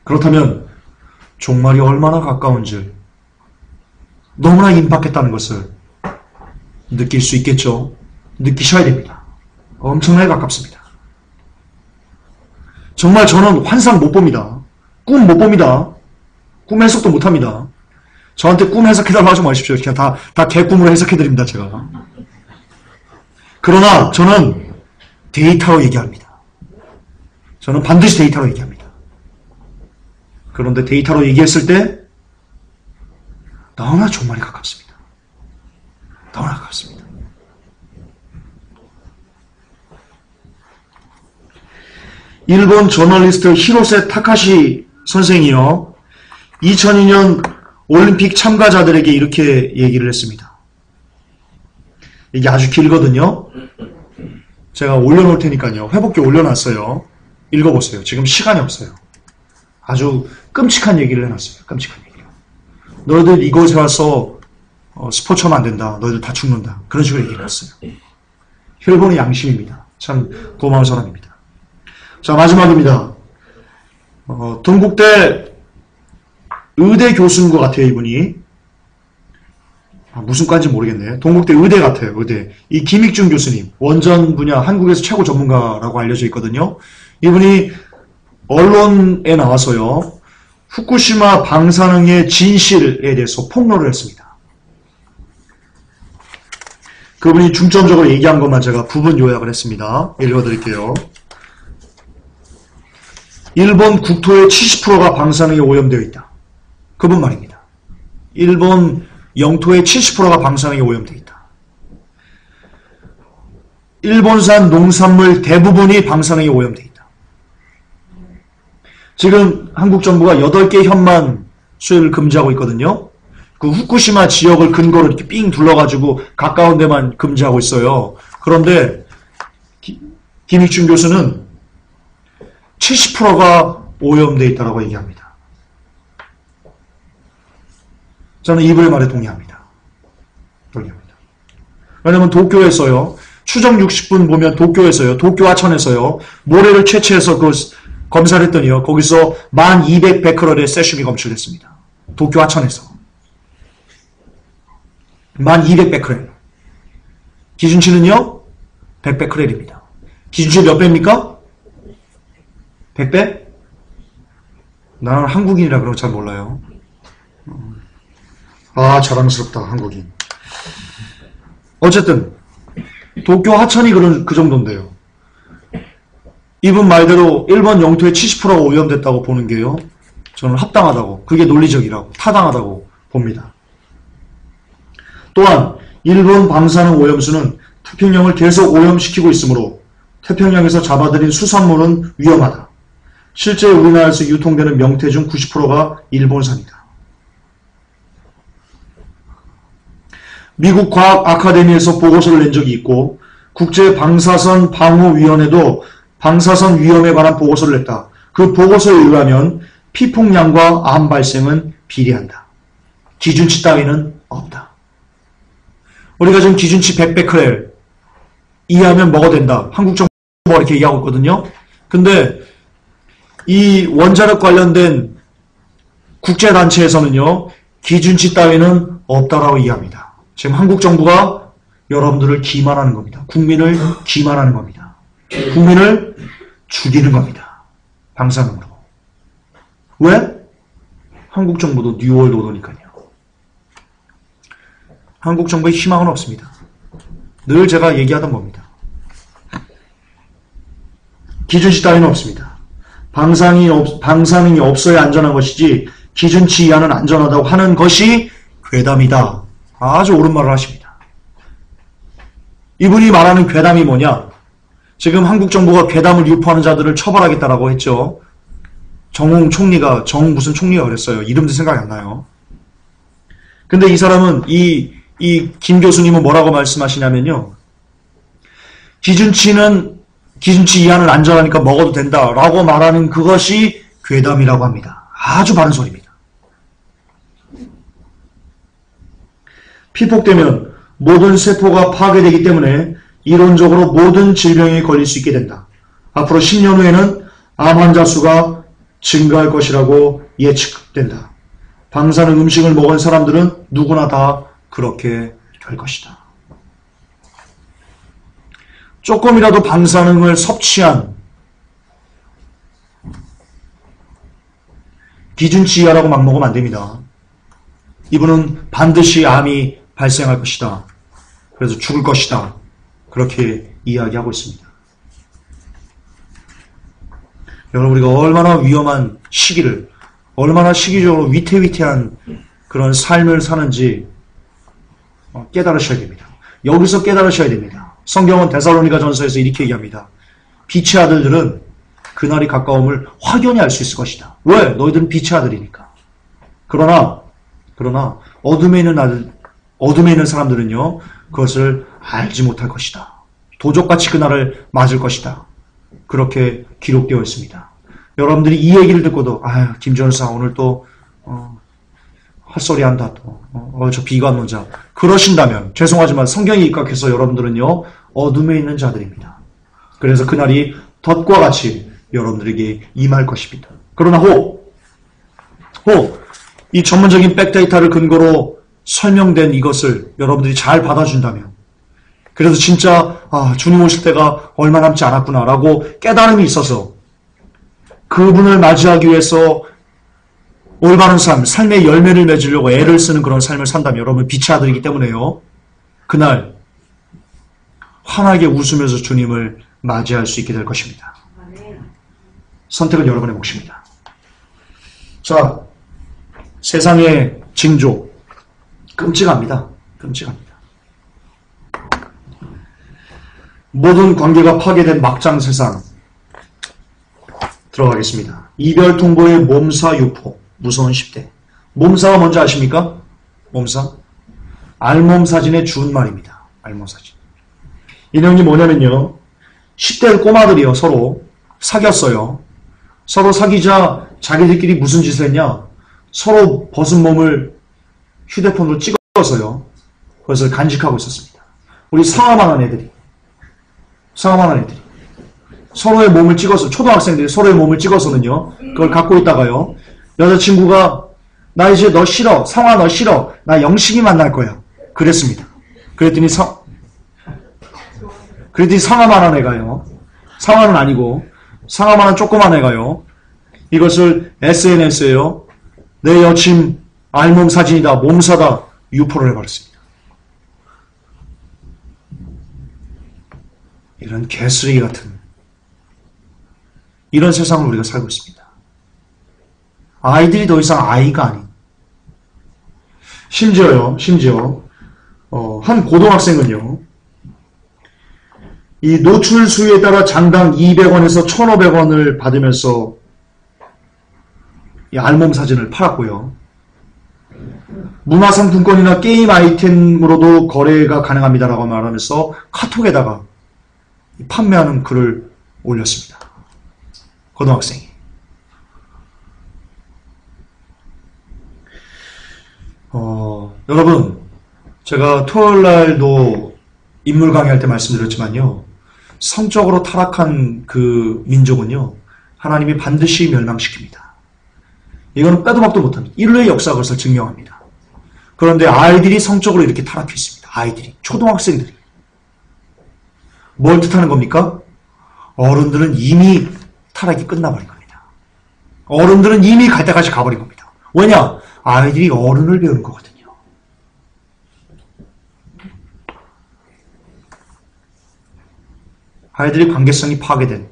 그렇다면 종말이 얼마나 가까운 줄 너무나 임박했다는 것을 느낄 수 있겠죠. 느끼셔야 됩니다. 엄청나게 가깝습니다. 정말 저는 환상 못 봅니다. 꿈 못 봅니다. 꿈 해석도 못 합니다. 저한테 꿈 해석해달라고 하지 마십시오. 그냥 다 개꿈으로 해석해드립니다, 제가. 그러나 저는 데이터로 얘기합니다. 저는 반드시 데이터로 얘기합니다. 그런데 데이터로 얘기했을 때 너무나 종말이 가깝습니다. 너무나 가깝습니다. 일본 저널리스트 히로세 타카시 선생이요. 2002년 올림픽 참가자들에게 이렇게 얘기를 했습니다. 이게 아주 길거든요. 제가 올려놓을 테니까요. 회복기 올려놨어요. 읽어보세요. 지금 시간이 없어요. 아주 끔찍한 얘기를 해놨어요. 끔찍한 얘기를. 너희들 이곳에 와서 스포츠하면 안 된다. 너희들 다 죽는다. 그런 식으로 얘기를 했어요. 일본의 양심입니다. 참 고마운 사람입니다. 자, 마지막입니다. 동국대 의대 교수인 것 같아요, 이분이. 무슨 과인지 모르겠네. 동국대 의대 같아요, 의대. 이 김익준 교수님, 원전 분야 한국에서 최고 전문가라고 알려져 있거든요. 이분이 언론에 나와서요, 후쿠시마 방사능의 진실에 대해서 폭로를 했습니다. 그분이 중점적으로 얘기한 것만 제가 부분 요약을 했습니다. 읽어드릴게요. 일본 국토의 70%가 방사능에 오염되어 있다. 그분 말입니다. 일본 영토의 70%가 방사능에 오염되어 있다. 일본산 농산물 대부분이 방사능에 오염되어 있다. 지금 한국 정부가 8개 현만 수입을 금지하고 있거든요. 그 후쿠시마 지역을 근거로 이렇게 삥 둘러가지고 가까운 데만 금지하고 있어요. 그런데 김익준 교수는 70%가 오염되어 있다고 얘기합니다. 저는 이분의 말에 동의합니다. 왜냐하면 도쿄에서요. 추정 60분 보면 도쿄에서요. 도쿄 하천에서요. 모래를 채취해서 그 검사를 했더니요. 거기서 1200베크럴의 세슘이 검출됐습니다. 도쿄 하천에서. 1200베크렐. 기준치는요? 100베크렐입니다. 기준치 몇 배입니까? 100배? 나는 한국인이라 그런 거 잘 몰라요. 아, 자랑스럽다, 한국인. 어쨌든 도쿄 하천이 그 정도인데요. 이분 말대로 일본 영토의 70%가 오염됐다고 보는 게요. 저는 합당하다고, 그게 논리적이라고, 타당하다고 봅니다. 또한 일본 방사능 오염수는 태평양을 계속 오염시키고 있으므로 태평양에서 잡아들인 수산물은 위험하다. 실제 우리나라에서 유통되는 명태 중 90%가 일본산이다. 미국 과학 아카데미에서 보고서를 낸 적이 있고 국제 방사선 방호위원회도 방사선 위험에 관한 보고서를 냈다. 그 보고서에 의하면 피폭량과 암 발생은 비례한다. 기준치 따위는 없다. 우리가 지금 기준치 100베크렐 이하면 먹어도 된다. 한국 정부가 이렇게 얘기하고 있거든요. 근데 이 원자력 관련된 국제단체에서는요. 기준치 따위는 없다라고 이해합니다. 지금 한국 정부가 여러분들을 기만하는 겁니다. 국민을 기만하는 겁니다. 국민을 죽이는 겁니다. 방사능으로. 왜? 한국 정부도 뉴월드 오더니까요. 한국 정부의 희망은 없습니다. 늘 제가 얘기하던 겁니다. 기준치 따위는 없습니다. 방사능이 없어야 안전한 것이지 기준치 이하는 안전하다고 하는 것이 괴담이다. 아주 옳은 말을 하십니다. 이분이 말하는 괴담이 뭐냐? 지금 한국 정부가 괴담을 유포하는 자들을 처벌하겠다라고 했죠. 정홍 총리가, 무슨 총리가 그랬어요. 이름도 생각이 안 나요. 근데 이 사람은, 이 김 교수님은 뭐라고 말씀하시냐면요. 기준치 이하는 안전하니까 먹어도 된다라고 말하는 그것이 괴담이라고 합니다. 아주 바른 소리입니다. 피폭되면 모든 세포가 파괴되기 때문에 이론적으로 모든 질병에 걸릴 수 있게 된다. 앞으로 10년 후에는 암 환자 수가 증가할 것이라고 예측된다. 방사능 음식을 먹은 사람들은 누구나 다 그렇게 될 것이다. 조금이라도 방사능을 섭취한 기준치 이하라고 막 먹으면 안 됩니다. 이분은 반드시 암이 발생할 것이다. 그래서 죽을 것이다. 그렇게 이야기하고 있습니다. 여러분, 우리가 얼마나 위험한 시기를, 얼마나 시기적으로 위태위태한 그런 삶을 사는지 깨달으셔야 됩니다. 여기서 깨달으셔야 됩니다. 성경은 데살로니가 전서에서 이렇게 얘기합니다. 빛의 아들들은 그날이 가까움을 확연히 알 수 있을 것이다. 왜? 너희들은 빛의 아들이니까. 그러나 어둠에 있는 사람들은요, 그것을 알지 못할 것이다. 도적같이 그날을 맞을 것이다. 그렇게 기록되어 있습니다. 여러분들이 이 얘기를 듣고도, 아유, 김전사 오늘 또, 헛소리 한다, 또. 저 비관론자. 그러신다면, 죄송하지만 성경에 입각해서 여러분들은요, 어둠에 있는 자들입니다. 그래서 그날이 덫과 같이 여러분들에게 임할 것입니다. 그러나 이 전문적인 백데이터를 근거로 설명된 이것을 여러분들이 잘 받아준다면, 그래서 진짜 주님 오실 때가 얼마 남지 않았구나라고 깨달음이 있어서 그분을 맞이하기 위해서 올바른 삶의 열매를 맺으려고 애를 쓰는 그런 삶을 산다면 여러분 빛의 아들이기 때문에요. 그날 환하게 웃으면서 주님을 맞이할 수 있게 될 것입니다. 선택은 여러분의 몫입니다. 자, 세상의 징조 끔찍합니다. 끔찍합니다. 모든 관계가 파괴된 막장 세상 들어가겠습니다. 이별 통보의 몸사 유포 무서운 10대. 몸사가 뭔지 아십니까? 몸사? 알몸사진의 준말입니다. 알몸사진. 이 내용이 뭐냐면요. 10대 꼬마들이요. 서로 사귀었어요. 서로 사귀자 자기들끼리 무슨 짓을 했냐. 서로 벗은 몸을 휴대폰으로 찍어서요. 그것을 간직하고 있었습니다. 우리 상암하는 애들이. 서로의 몸을 찍어서, 초등학생들이 서로의 몸을 찍어서는요, 그걸 갖고 있다가요, 여자친구가, 나 이제 너 싫어. 상아 너 싫어. 나 영식이 만날 거야. 그랬습니다. 그랬더니 상아만한 애가요, 상아는 아니고, 상아만한 조그만 애가요, 이것을 SNS에요, 내 여친 알몸 사진이다, 몸사다, 유포를 해버렸습니다. 이런 개쓰레기 같은 이런 세상을 우리가 살고 있습니다. 아이들이 더 이상 아이가 아닌. 심지어 한 고등학생은요, 이 노출 수에 따라 장당 200원에서 1,500원을 받으면서 이 알몸 사진을 팔았고요. 문화상품권이나 게임 아이템으로도 거래가 가능합니다라고 말하면서 카톡에다가 판매하는 글을 올렸습니다. 고등학생이. 여러분, 제가 토요일날도 인물 강의할 때 말씀드렸지만요, 성적으로 타락한 그 민족은요, 하나님이 반드시 멸망시킵니다. 이거는 빼도 박도 못합니다. 인류의 역사가 그것을 증명합니다. 그런데 아이들이 성적으로 이렇게 타락했습니다. 아이들이, 초등학생들이. 뭘 뜻하는 겁니까? 어른들은 이미 타락이 끝나버린 겁니다. 어른들은 이미 갈 때까지 가버린 겁니다. 왜냐? 아이들이 어른을 배우는 거거든요. 아이들의 관계성이 파괴된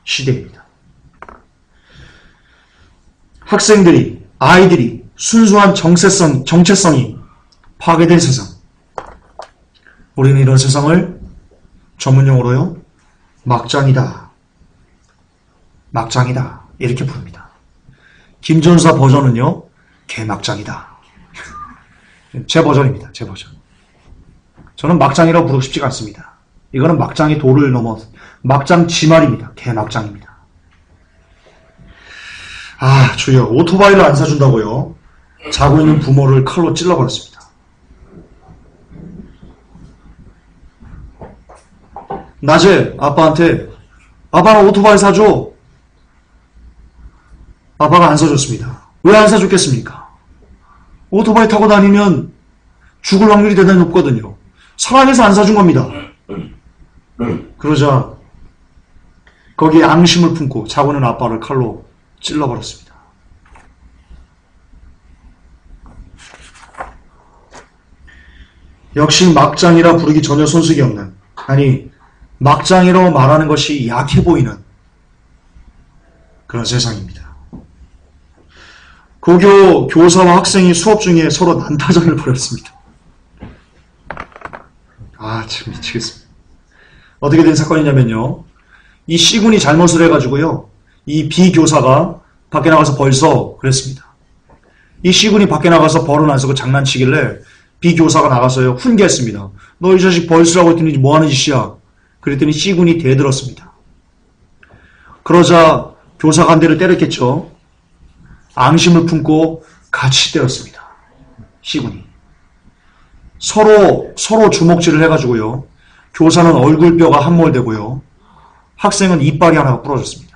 시대입니다. 아이들이 순수한 정체성이 파괴된 세상. 우리는 이런 세상을 전문용어로요, 막장이다, 이렇게 부릅니다. 김전사 버전은요, 개막장이다. 제 버전입니다. 제 버전. 저는 막장이라고 부르고 싶지가 않습니다. 이거는 막장이 도를 넘어 막장 지말입니다. 개막장입니다. 주여, 오토바이를 안 사준다고요, 자고 있는 부모를 칼로 찔러버렸습니다. 낮에 아빠한테, 아빠 나 오토바이 사줘. 아빠가 안 사줬습니다. 왜 안 사줬겠습니까? 오토바이 타고 다니면 죽을 확률이 대단히 높거든요. 사랑해서 안 사준 겁니다. 그러자 거기에 앙심을 품고 자고 있는 아빠를 칼로 찔러버렸습니다. 역시 막장이라 부르기 전혀 손색이 없는, 아니 막장이라고 말하는 것이 약해 보이는 그런 세상입니다. 고교 교사와 학생이 수업 중에 서로 난타전을 벌였습니다. 참 미치겠습니다. 어떻게 된 사건이냐면요, 이 C군이 잘못을 해가지고요, 이 B교사가 밖에 나가서 벌써 그랬습니다. 이 C군이 밖에 나가서 벌은 안 쓰고 장난치길래 B교사가 나가서요 훈계했습니다. 너 이 자식 벌 쓰라고 했더니 뭐 하는 짓이야? 그랬더니 C군이 대들었습니다. 그러자 교사가 한 대를 때렸겠죠. 앙심을 품고 같이 때렸습니다. C군이. 서로 주먹질을 해가지고요. 교사는 얼굴뼈가 함몰되고요. 학생은 이빨이 하나가 부러졌습니다.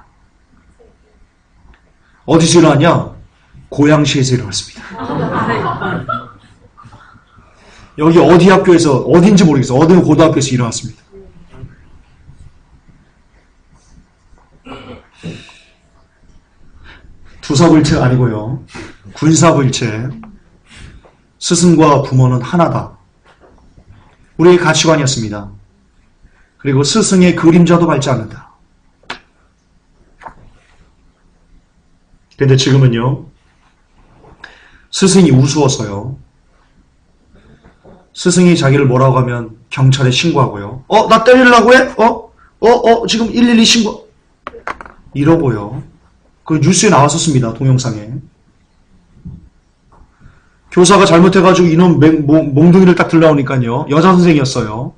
어디서 일어났냐? 고양시에서 일어났습니다. 여기 어디 학교에서, 어딘지 모르겠어요. 어느 고등학교에서 일어났습니다. 두사불체 아니고요. 군사불체. 스승과 부모는 하나다. 우리의 가치관이었습니다. 그리고 스승의 그림자도 밟지 않는다. 근데 지금은요. 스승이 우스워서요. 스승이 자기를 뭐라고 하면 경찰에 신고하고요. 나 때리려고 해? 지금 112 신고. 이러고요. 그 뉴스에 나왔었습니다. 동영상에. 교사가 잘못해가지고 이놈 몽둥이를 딱 들라오니까요. 여자 선생이었어요.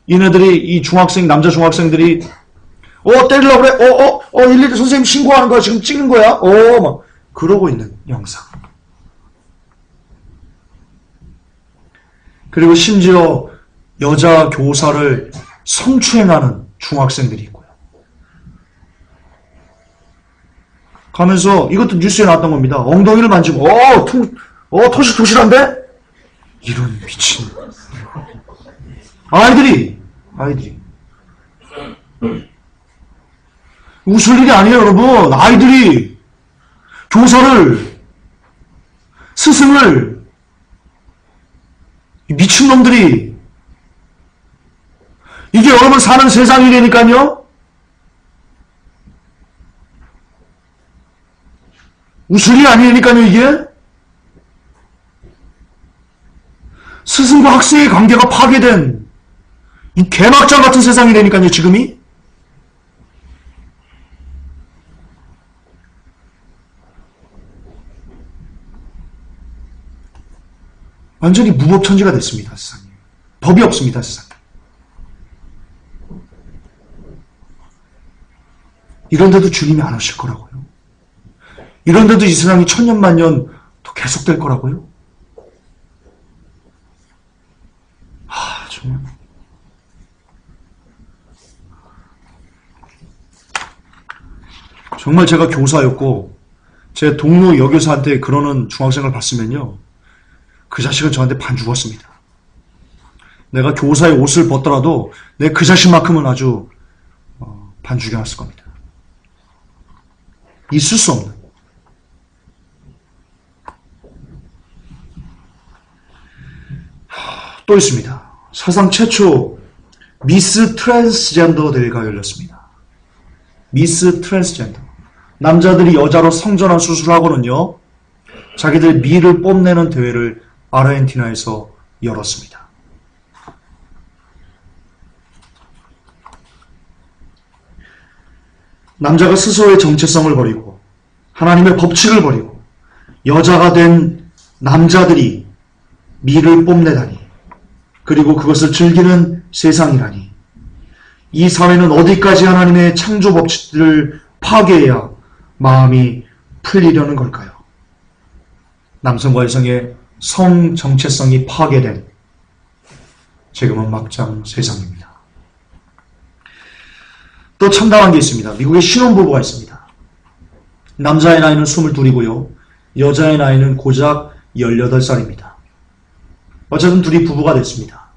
이네들이, 이 중학생, 남자 중학생들이, 때리려고 그래? 112 선생님 신고하는 거야? 지금 찍는 거야? 막, 그러고 있는 영상. 그리고 심지어 여자 교사를 성추행하는 중학생들이 있고요. 가면서, 이것도 뉴스에 나왔던 겁니다. 엉덩이를 만지고, 토실토실한데? 이런 미친. 아이들이. 웃을 일이 아니에요, 여러분. 아이들이 교사를, 스승을, 미친놈들이, 이게 여러분 사는 세상이라니까요? 웃을 일이 아니라니까요, 이게? 스승과 학생의 관계가 파괴된 이 개막장 같은 세상이라니까요, 지금이? 완전히 무법천지가 됐습니다, 세상에. 법이 없습니다, 세상에. 이런데도 주님이 안 오실 거라고요. 이런데도 이 세상이 천년만년 더 계속될 거라고요. 정말. 정말 제가 교사였고 제 동료 여교사한테 그러는 중학생을 봤으면요. 그 자식은 저한테 반 죽었습니다. 내가 교사의 옷을 벗더라도 내 그 자식만큼은 아주 반 죽여놨을 겁니다. 있을 수 없는. 또 있습니다. 사상 최초 미스 트랜스젠더 대회가 열렸습니다. 미스 트랜스젠더. 남자들이 여자로 성전환 수술을 하고는요. 자기들 미를 뽐내는 대회를 아르헨티나에서 열었습니다. 남자가 스스로의 정체성을 버리고 하나님의 법칙을 버리고 여자가 된 남자들이 미를 뽐내다니 그리고 그것을 즐기는 세상이라니 이 사회는 어디까지 하나님의 창조 법칙들을 파괴해야 마음이 풀리려는 걸까요? 남성과 여성의 성 정체성이 파괴된 지금은 막장 세상입니다. 또 참담한 게 있습니다. 미국에 신혼부부가 있습니다. 남자의 나이는 22이고요. 여자의 나이는 고작 18살입니다. 어쨌든 둘이 부부가 됐습니다.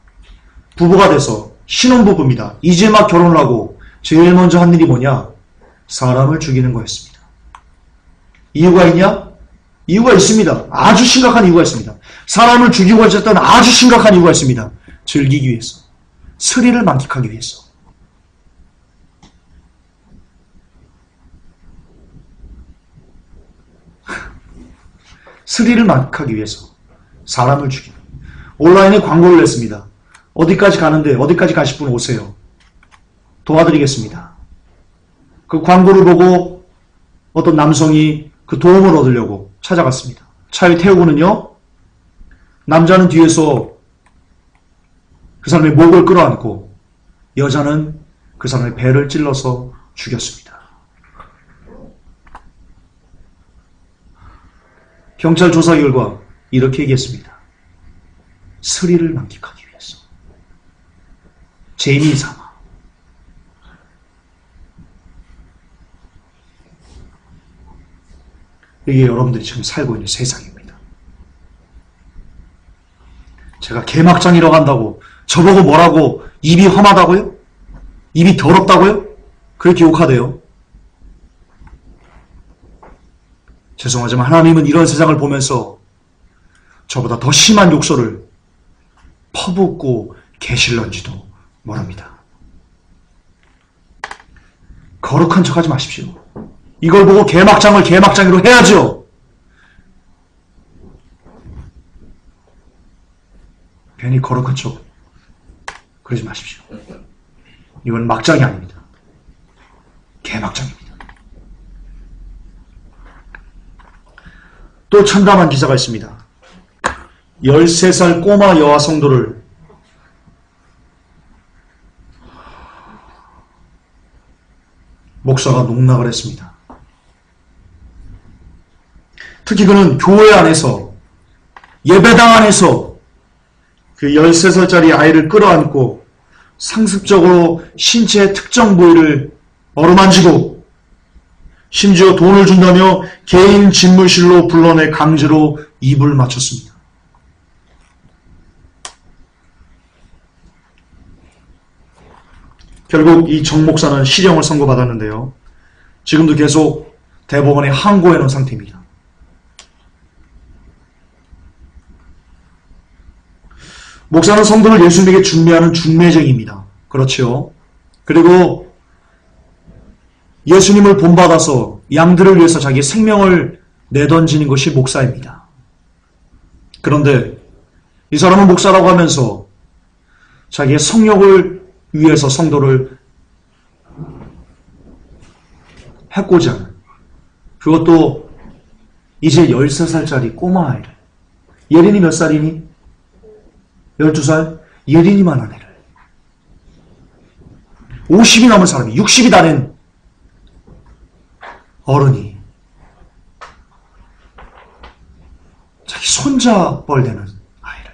부부가 돼서 신혼부부입니다. 이제 막 결혼을 하고 제일 먼저 한 일이 뭐냐? 사람을 죽이는 거였습니다. 이유가 있냐? 이유가 있습니다. 아주 심각한 이유가 있습니다. 사람을 죽이고 어쨌든 아주 심각한 이유가 있습니다. 즐기기 위해서. 스릴을 만끽하기 위해서. 스릴을 만끽하기 위해서 사람을 죽이는 온라인에 광고를 냈습니다. 어디까지 가는데 어디까지 가실 분 오세요. 도와드리겠습니다. 그 광고를 보고 어떤 남성이 그 도움을 얻으려고 찾아갔습니다. 차에 태우고는요, 남자는 뒤에서 그 사람의 목을 끌어안고 여자는 그 사람의 배를 찔러서 죽였습니다. 경찰 조사 결과 이렇게 얘기했습니다. 스릴을 만끽하기 위해서. 재미삼아. 이게 여러분들이 지금 살고 있는 세상입니다. 제가 개막장이라고 한다고 저보고 뭐라고 입이 험하다고요? 입이 더럽다고요? 그렇게 욕하대요. 죄송하지만 하나님은 이런 세상을 보면서 저보다 더 심한 욕설을 퍼붓고 계실런지도 모릅니다. 거룩한 척하지 마십시오. 이걸 보고 개막장을 개막장으로 해야죠. 괜히 거룩한 척 그러지 마십시오. 이건 막장이 아닙니다. 개막장입니다. 또 참담한 기사가 있습니다. 13살 꼬마 여아 성도를 목사가 농락을 했습니다. 특히 그는 교회 안에서, 예배당 안에서 그 13살짜리 아이를 끌어안고 상습적으로 신체의 특정 부위를 어루만지고 심지어 돈을 준다며 개인 집무실로 불러내 강제로 입을 맞췄습니다. 결국 이 정 목사는 실형을 선고받았는데요. 지금도 계속 대법원에 항고해 놓은 상태입니다. 목사는 성도를 예수님에게 중매하는 중매쟁이입니다. 그렇죠. 그리고 예수님을 본받아서 양들을 위해서 자기의 생명을 내던지는 것이 목사입니다. 그런데 이 사람은 목사라고 하면서 자기의 성욕을 위해서 성도를 해코지 하는, 그것도 이제 13살짜리 꼬마아이를, 예린이 몇 살이니? 12살? 예린이만한 애를, 50이 넘은 사람이, 60이 다 된 어른이 자기 손자 뻘되는 아이를.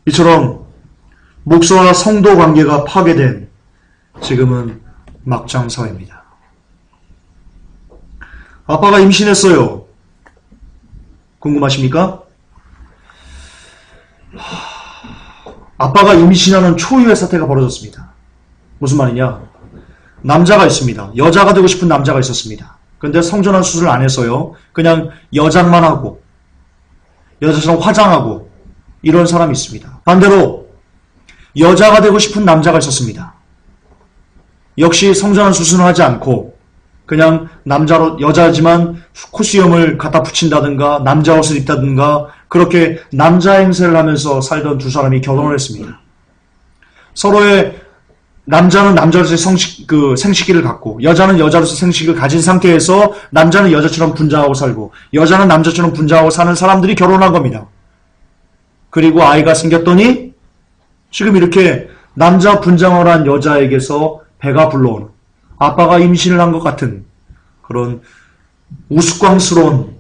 이처럼 목사와 성도 관계가 파괴된 지금은 막장 사회입니다. 아빠가 임신했어요. 궁금하십니까? 아빠가 임신하는 초유의 사태가 벌어졌습니다. 무슨 말이냐? 남자가 있습니다. 여자가 되고 싶은 남자가 있었습니다. 근데 성전환 수술을 안 했어요. 그냥 여장만 하고 여자처럼 화장하고 이런 사람이 있습니다. 반대로 여자가 되고 싶은 남자가 있었습니다. 역시 성전환 수술을 하지 않고 그냥 남자로, 여자지만 코수염을 갖다 붙인다든가 남자 옷을 입다든가 그렇게 남자 행세를 하면서 살던 두 사람이 결혼을 했습니다. 서로의, 남자는 남자로서의 생식기를 갖고 여자는 여자로서의 생식기를 가진 상태에서 남자는 여자처럼 분장하고 살고 여자는 남자처럼 분장하고 사는 사람들이 결혼한 겁니다. 그리고 아이가 생겼더니 지금 이렇게 남자 분장을 한 여자에게서 배가 불러오는, 아빠가 임신을 한 것 같은 그런 우스꽝스러운,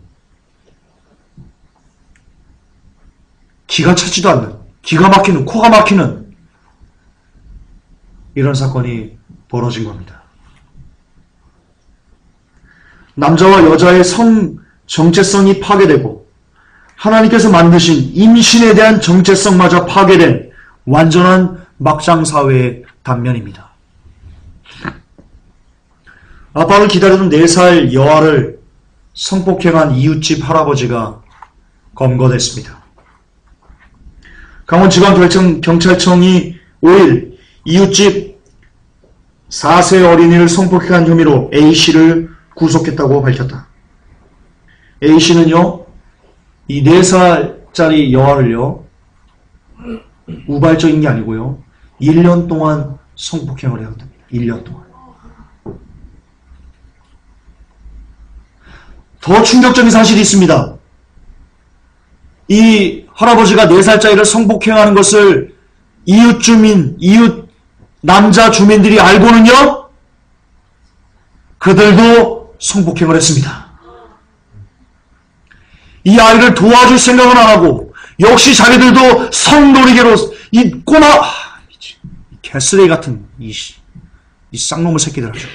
기가 차지도 않는, 기가 막히는, 코가 막히는 이런 사건이 벌어진 겁니다. 남자와 여자의 성 정체성이 파괴되고 하나님께서 만드신 임신에 대한 정체성마저 파괴된 완전한 막장 사회의 단면입니다. 아빠를 기다리던 4살 여아를 성폭행한 이웃집 할아버지가 검거됐습니다. 강원지방경찰청이 5일 이웃집 4세 어린이를 성폭행한 혐의로 A씨를 구속했다고 밝혔다. A씨는요, 이 4살짜리 여아를요, 우발적인 게 아니고요, 1년 동안 성폭행을 해왔답니다. 1년 동안. 더 충격적인 사실이 있습니다. 이 할아버지가 4살짜리를 성폭행하는 것을 이웃 남자 주민들이 알고는요, 그들도 성폭행을 했습니다. 이 아이를 도와줄 생각은 안 하고, 역시 자기들도 성놀이개로, 이 꼬마, 이 개쓰레기 같은, 이 쌍놈의 새끼들 아주.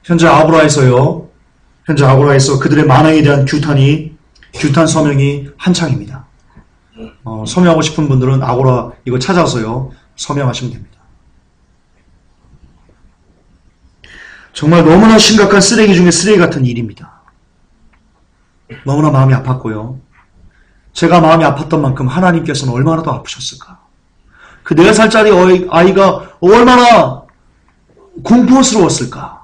현재 아고라에서 그들의 만행에 대한 규탄 서명이 한창입니다. 서명하고 싶은 분들은 아고라 이거 찾아서요, 서명하시면 됩니다. 정말 너무나 심각한 쓰레기 중에 쓰레기 같은 일입니다. 너무나 마음이 아팠고요. 제가 마음이 아팠던 만큼 하나님께서는 얼마나 더 아프셨을까. 그 4살짜리 아이가 얼마나 공포스러웠을까.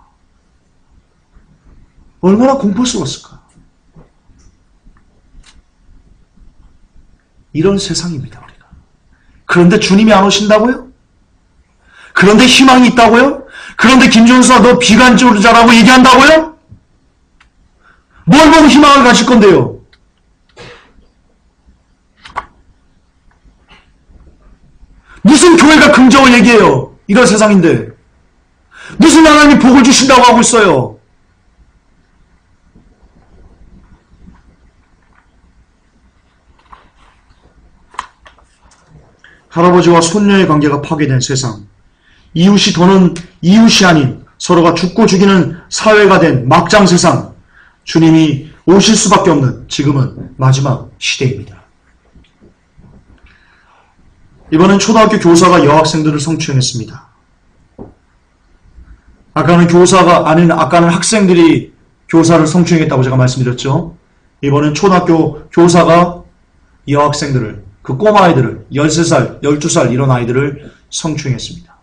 얼마나 공포스러웠을까. 이런 세상입니다, 우리가. 그런데 주님이 안 오신다고요? 그런데 희망이 있다고요? 그런데 김준수아 너 비관주의자라고 얘기한다고요? 뭘 보고 희망을 가질 건데요? 무슨 교회가 긍정을 얘기해요? 이런 세상인데. 무슨 하나님 복을 주신다고 하고 있어요? 할아버지와 손녀의 관계가 파괴된 세상, 이웃이 더는 이웃이 아닌 서로가 죽고 죽이는 사회가 된 막장 세상, 주님이 오실 수밖에 없는 지금은 마지막 시대입니다. 이번엔 초등학교 교사가 여학생들을 성추행했습니다. 아까는 학생들이 교사를 성추행했다고 제가 말씀드렸죠. 이번엔 초등학교 교사가 여학생들을, 그 꼬마아이들을, 13살, 12살 이런 아이들을 성추행했습니다.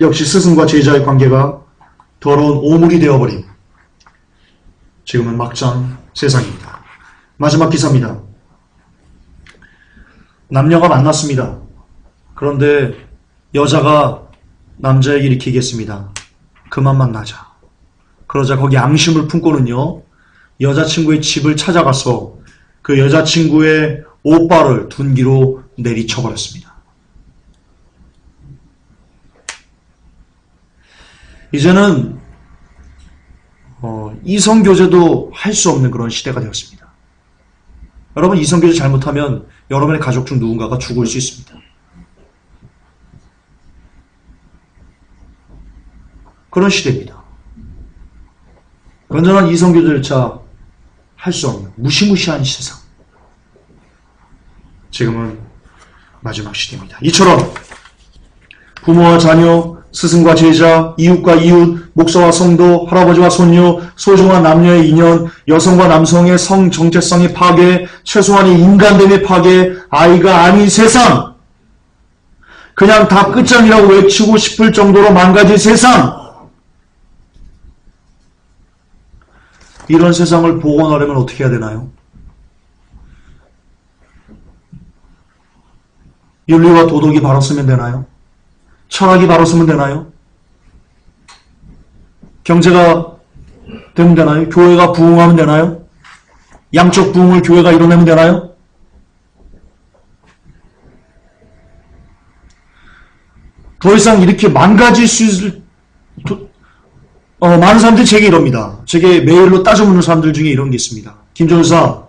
역시 스승과 제자의 관계가 더러운 오물이 되어버린 지금은 막장 세상입니다. 마지막 기사입니다. 남녀가 만났습니다. 그런데 여자가 남자에게 이렇게 얘기했습니다. 그만 만나자. 그러자 거기 앙심을 품고는요, 여자친구의 집을 찾아가서 그 여자친구의 오빠를 둔기로 내리쳐버렸습니다. 이제는 이성교제도 할 수 없는 그런 시대가 되었습니다. 여러분, 이성교제 잘못하면 여러분의 가족 중 누군가가 죽을 수 있습니다. 그런 시대입니다. 건전한 이성교제조차 할 수 없는 무시무시한 세상. 지금은 마지막 시대입니다. 이처럼 부모와 자녀, 스승과 제자, 이웃과 이웃, 목사와 성도, 할아버지와 손녀, 소중한 남녀의 인연, 여성과 남성의 성 정체성의 파괴, 최소한의 인간됨의 파괴, 아이가 아닌 세상, 그냥 다 끝장이라고 외치고 싶을 정도로 망가진 세상, 이런 세상을 복원하려면 어떻게 해야 되나요? 윤리와 도덕이 바로 쓰면 되나요? 철학이 바로 쓰면 되나요? 경제가 되면 되나요? 교회가 부흥하면 되나요? 양적 부흥을 교회가 이뤄내면 되나요? 더 이상 이렇게 망가질 수 있을, 많은 사람들이 제게 이럽니다. 제게 메일로 따져 묻는 사람들 중에 이런 게 있습니다. 김전사,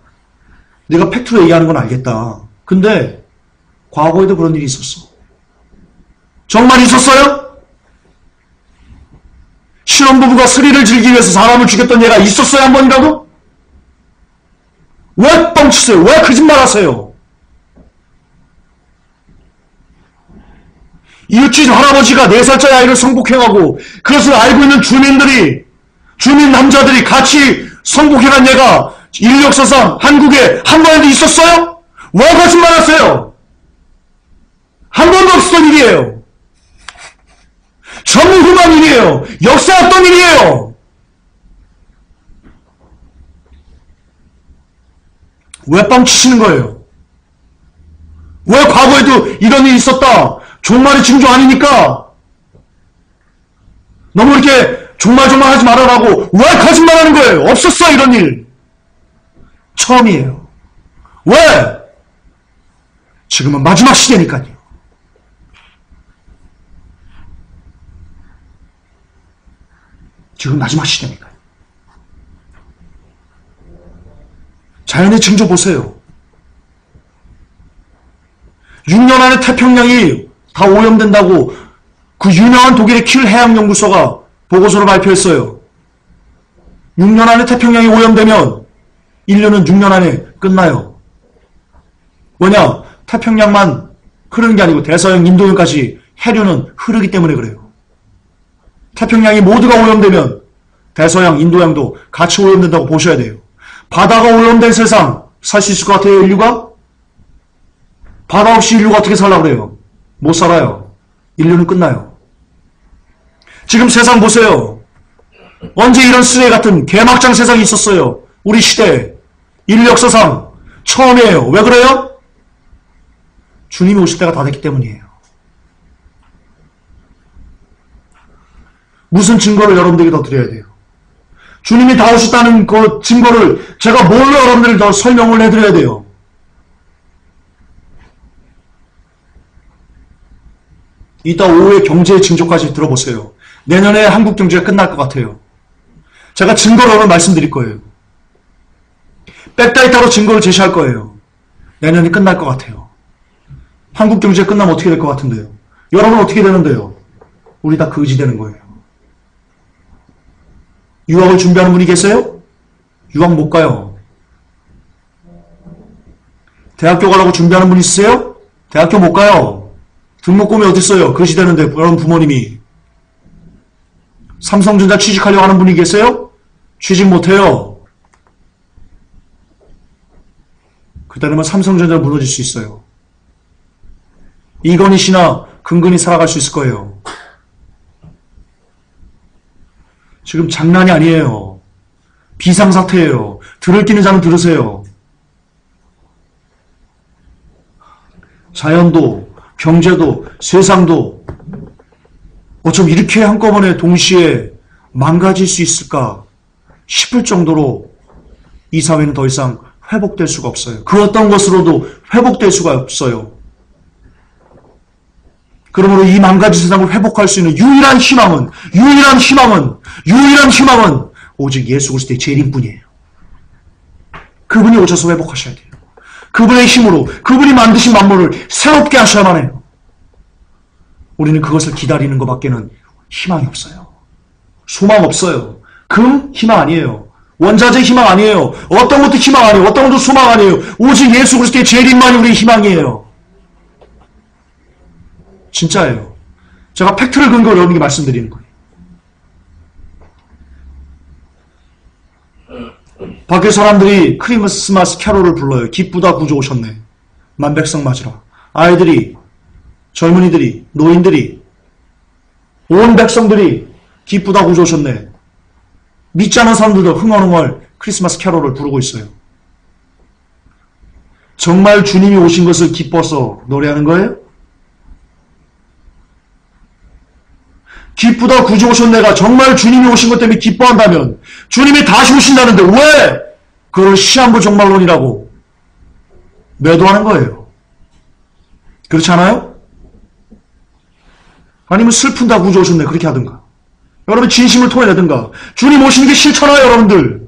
네가 팩트로 얘기하는 건 알겠다. 근데 과거에도 그런 일이 있었어. 정말 있었어요? 신혼부부가 스릴을 즐기기 위해서 사람을 죽였던 예가 있었어요? 한 번이라도? 왜 뻥치세요? 왜 거짓말하세요? 이웃집 할아버지가 4살짜리 아이를 성폭행하고 그것을 알고 있는 주민 남자들이 같이 성폭행한 예가 인류 역사상 한국에 한 번에도 있었어요? 왜 거짓말하세요? 한 번도 없었던 일이에요. 전무후무한 일이에요. 역사 없던 일이에요. 왜 뻥치시는 거예요? 왜 과거에도 이런 일이 있었다. 종말의 징조 아니니까. 너무 이렇게 종말 하지 말아라고 왜 거짓말하는 거예요? 없었어 이런 일. 처음이에요. 왜? 지금은 마지막 시대니까요. 지금 마지막 시대니까요. 자연의 징조 보세요. 6년 안에 태평양이 다 오염된다고 그 유명한 독일의 킬 해양연구소가 보고서를 발표했어요. 6년 안에 태평양이 오염되면 인류는 6년 안에 끝나요. 왜냐? 태평양만 흐르는 게 아니고 대서양, 인도양까지 해류는 흐르기 때문에 그래요. 태평양이 모두가 오염되면 대서양, 인도양도 같이 오염된다고 보셔야 돼요. 바다가 오염된 세상 살 수 있을 것 같아요, 인류가? 바다 없이 인류가 어떻게 살라고 그래요? 못 살아요. 인류는 끝나요. 지금 세상 보세요. 언제 이런 쓰레기 같은 개막장 세상이 있었어요? 우리 시대, 인류 역사상 처음이에요. 왜 그래요? 주님이 오실 때가 다 됐기 때문이에요. 무슨 증거를 여러분들에게 더 드려야 돼요? 주님이 다 오셨다는 그 증거를 제가 뭘로 여러분들을 더 설명을 해드려야 돼요? 이따 오후에 경제의 징조까지 들어보세요. 내년에 한국 경제가 끝날 것 같아요. 제가 증거를 오늘 말씀드릴 거예요. 뺐다 있다로 증거를 제시할 거예요. 내년이 끝날 것 같아요. 한국 경제가 끝나면 어떻게 될 것 같은데요? 여러분 어떻게 되는데요? 우리 다 거지 되는 거예요. 유학을 준비하는 분이 계세요? 유학 못 가요. 대학교 가려고 준비하는 분 있으세요? 대학교 못 가요. 등록금이 어디 있어요? 거지 되는데 여러분 부모님이. 삼성전자 취직하려고 하는 분이 계세요? 취직 못해요. 그때는 삼성전자 무너질 수 있어요. 이건희 씨나 근근히 살아갈 수 있을 거예요. 지금 장난이 아니에요. 비상사태예요. 들을 끼는 자는 들으세요. 자연도, 경제도, 세상도 어쩜 이렇게 한꺼번에 동시에 망가질 수 있을까 싶을 정도로 이 사회는 더 이상 회복될 수가 없어요. 그 어떤 것으로도 회복될 수가 없어요. 그러므로 이 망가진 세상을 회복할 수 있는 유일한 희망은 오직 예수 그리스도의 재림뿐이에요. 그분이 오셔서 회복하셔야 돼요. 그분의 힘으로 그분이 만드신 만물을 새롭게 하셔야만 해요. 우리는 그것을 기다리는 것밖에는 희망이 없어요. 소망 없어요. 금 희망 아니에요. 원자재 희망 아니에요. 어떤 것도 희망 아니에요. 어떤 것도 소망 아니에요. 오직 예수 그리스도의 재림만이 우리의 희망이에요. 진짜예요. 제가 팩트를 근거로 여러분에게 말씀드리는 거예요. 밖에 사람들이 크리스마스 캐롤을 불러요. 기쁘다 구주 오셨네. 만백성 맞으라. 아이들이, 젊은이들이, 노인들이, 온 백성들이 기쁘다 구주 오셨네. 믿지 않은 사람들도 흥얼흥얼 크리스마스 캐롤을 부르고 있어요. 정말 주님이 오신 것을 기뻐서 노래하는 거예요? 기쁘다 구주 오셨네가 정말 주님이 오신 것 때문에 기뻐한다면 주님이 다시 오신다는데 왜 그걸 시한부 종말론이라고 매도하는 거예요? 그렇지 않아요? 아니면 슬픈다 구주 오셨네 그렇게 하든가. 여러분 진심을 토해내든가. 주님 오시는 게 싫잖아요 여러분들.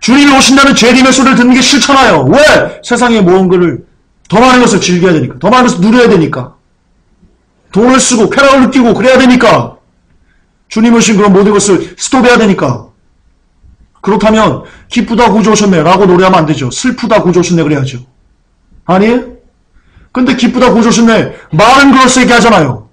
주님이 오신다는 재림의 소리를 듣는 게 싫잖아요. 왜? 세상에 모은 거를 더 많은 것을 즐겨야 되니까. 더 많은 것을 누려야 되니까. 돈을 쓰고 쾌락을 느끼고 그래야 되니까. 주님 오신 그런 모든 것을 스톱해야 되니까. 그렇다면 기쁘다 구주 오셨네 라고 노래하면 안 되죠. 슬프다 구주 오셨네 그래야죠. 아니에요? 근데 기쁘다 구주 오셨네 말은 그럴싸하게 하잖아요.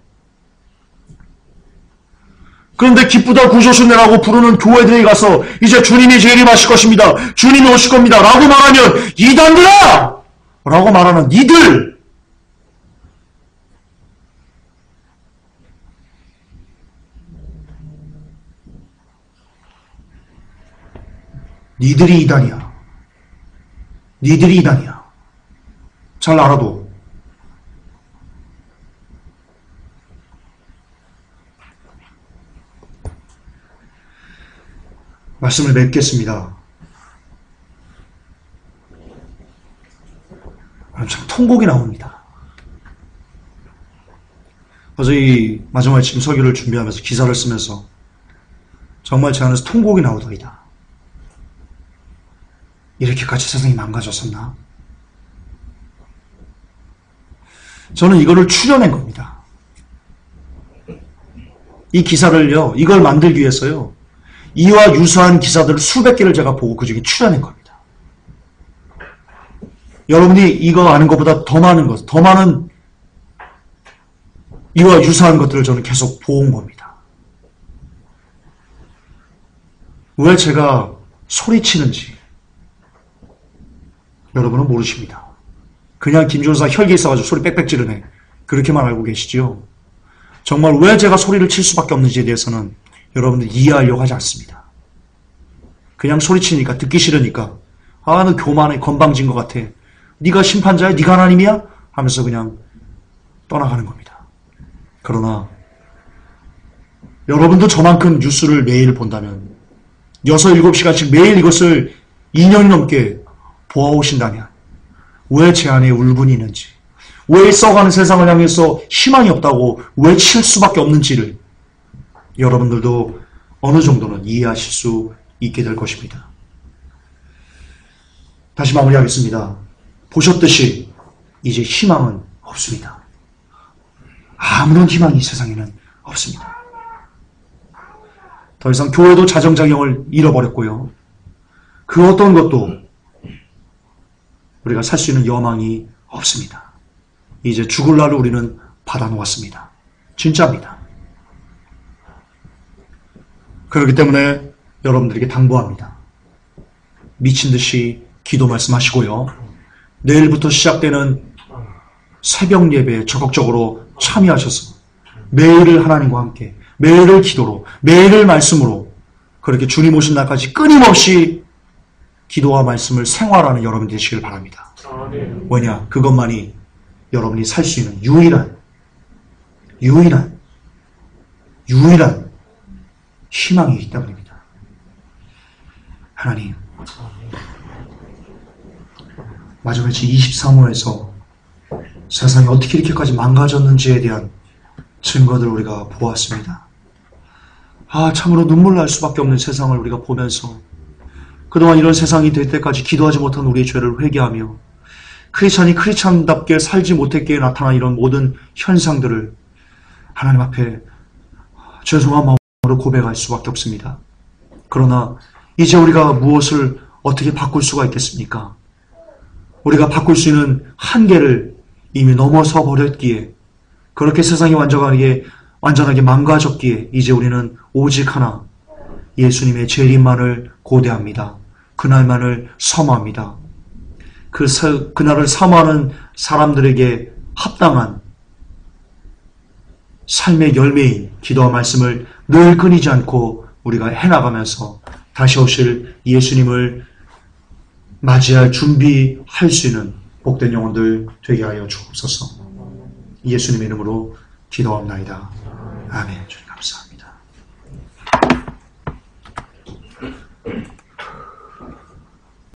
그런데 기쁘다 구주 오셨네라고 부르는 교회들에 가서 이제 주님이 재림하실 것입니다. 주님이 오실 겁니다 라고 말하면 이단들아! 라고 말하는 이들! 니들이 이단이야. 니들이 이단이야. 잘 알아도. 말씀을 맺겠습니다. 참 통곡이 나옵니다. 어제 이 마지막 아침 설교를 준비하면서 기사를 쓰면서 정말 제 안에서 통곡이 나오더이다. 이렇게까지 세상이 망가졌었나? 저는 이거를 추려낸 겁니다. 이 기사를요, 이걸 만들기 위해서요, 이와 유사한 기사들을 수백 개를 제가 보고 그 중에 추려낸 겁니다. 여러분이 이거 아는 것보다 더 많은 것, 더 많은 이와 유사한 것들을 저는 계속 보온 겁니다. 왜 제가 소리치는지 여러분은 모르십니다. 그냥 김준사 혈기 있어가지고 소리 빽빽 지르네. 그렇게만 알고 계시지요. 정말 왜 제가 소리를 칠 수밖에 없는지에 대해서는 여러분들 이해하려고 하지 않습니다. 그냥 소리치니까 듣기 싫으니까 너 교만해 건방진 것 같아. 네가 심판자야? 네가 하나님이야? 하면서 그냥 떠나가는 겁니다. 그러나 여러분도 저만큼 뉴스를 매일 본다면 6, 7시간씩 매일 이것을 2년이 넘게 보아오신다면 왜 제 안에 울분이 있는지, 왜 써가는 세상을 향해서 희망이 없다고 외칠 수밖에 없는지를 여러분들도 어느 정도는 이해하실 수 있게 될 것입니다. 다시 마무리하겠습니다. 보셨듯이 이제 희망은 없습니다. 아무런 희망이 세상에는 없습니다. 더 이상 교회도 자정작용을 잃어버렸고요. 그 어떤 것도 우리가 살 수 있는 여망이 없습니다. 이제 죽을 날을 우리는 받아놓았습니다. 진짜입니다. 그렇기 때문에 여러분들에게 당부합니다. 미친 듯이 기도 말씀하시고요. 내일부터 시작되는 새벽 예배에 적극적으로 참여하셔서 매일을 하나님과 함께, 매일을 기도로, 매일을 말씀으로 그렇게 주님 오신 날까지 끊임없이 기도와 말씀을 생활하는 여러분 되시길 바랍니다. 왜냐? 그것만이 여러분이 살 수 있는 유일한 희망이기 때문입니다. 하나님, 마지막에 23호에서 세상이 어떻게 이렇게까지 망가졌는지에 대한 증거들을 우리가 보았습니다. 참으로 눈물 날 수밖에 없는 세상을 우리가 보면서 그동안 이런 세상이 될 때까지 기도하지 못한 우리의 죄를 회개하며 크리스찬이 크리스찬답게 살지 못했기에 나타난 이런 모든 현상들을 하나님 앞에 죄송한 마음으로 고백할 수밖에 없습니다. 그러나 이제 우리가 무엇을 어떻게 바꿀 수가 있겠습니까? 우리가 바꿀 수 있는 한계를 이미 넘어서 버렸기에, 그렇게 세상이 완전하게 망가졌기에 이제 우리는 오직 하나, 예수님의 재림만을 고대합니다. 그날만을 사모합니다. 그날을 사모하는 사람들에게 합당한 삶의 열매인 기도와 말씀을 늘 끊이지 않고 우리가 해나가면서 다시 오실 예수님을 맞이할 준비할 수 있는 복된 영혼들 되게 하여 주옵소서. 예수님의 이름으로 기도합나이다. 아멘.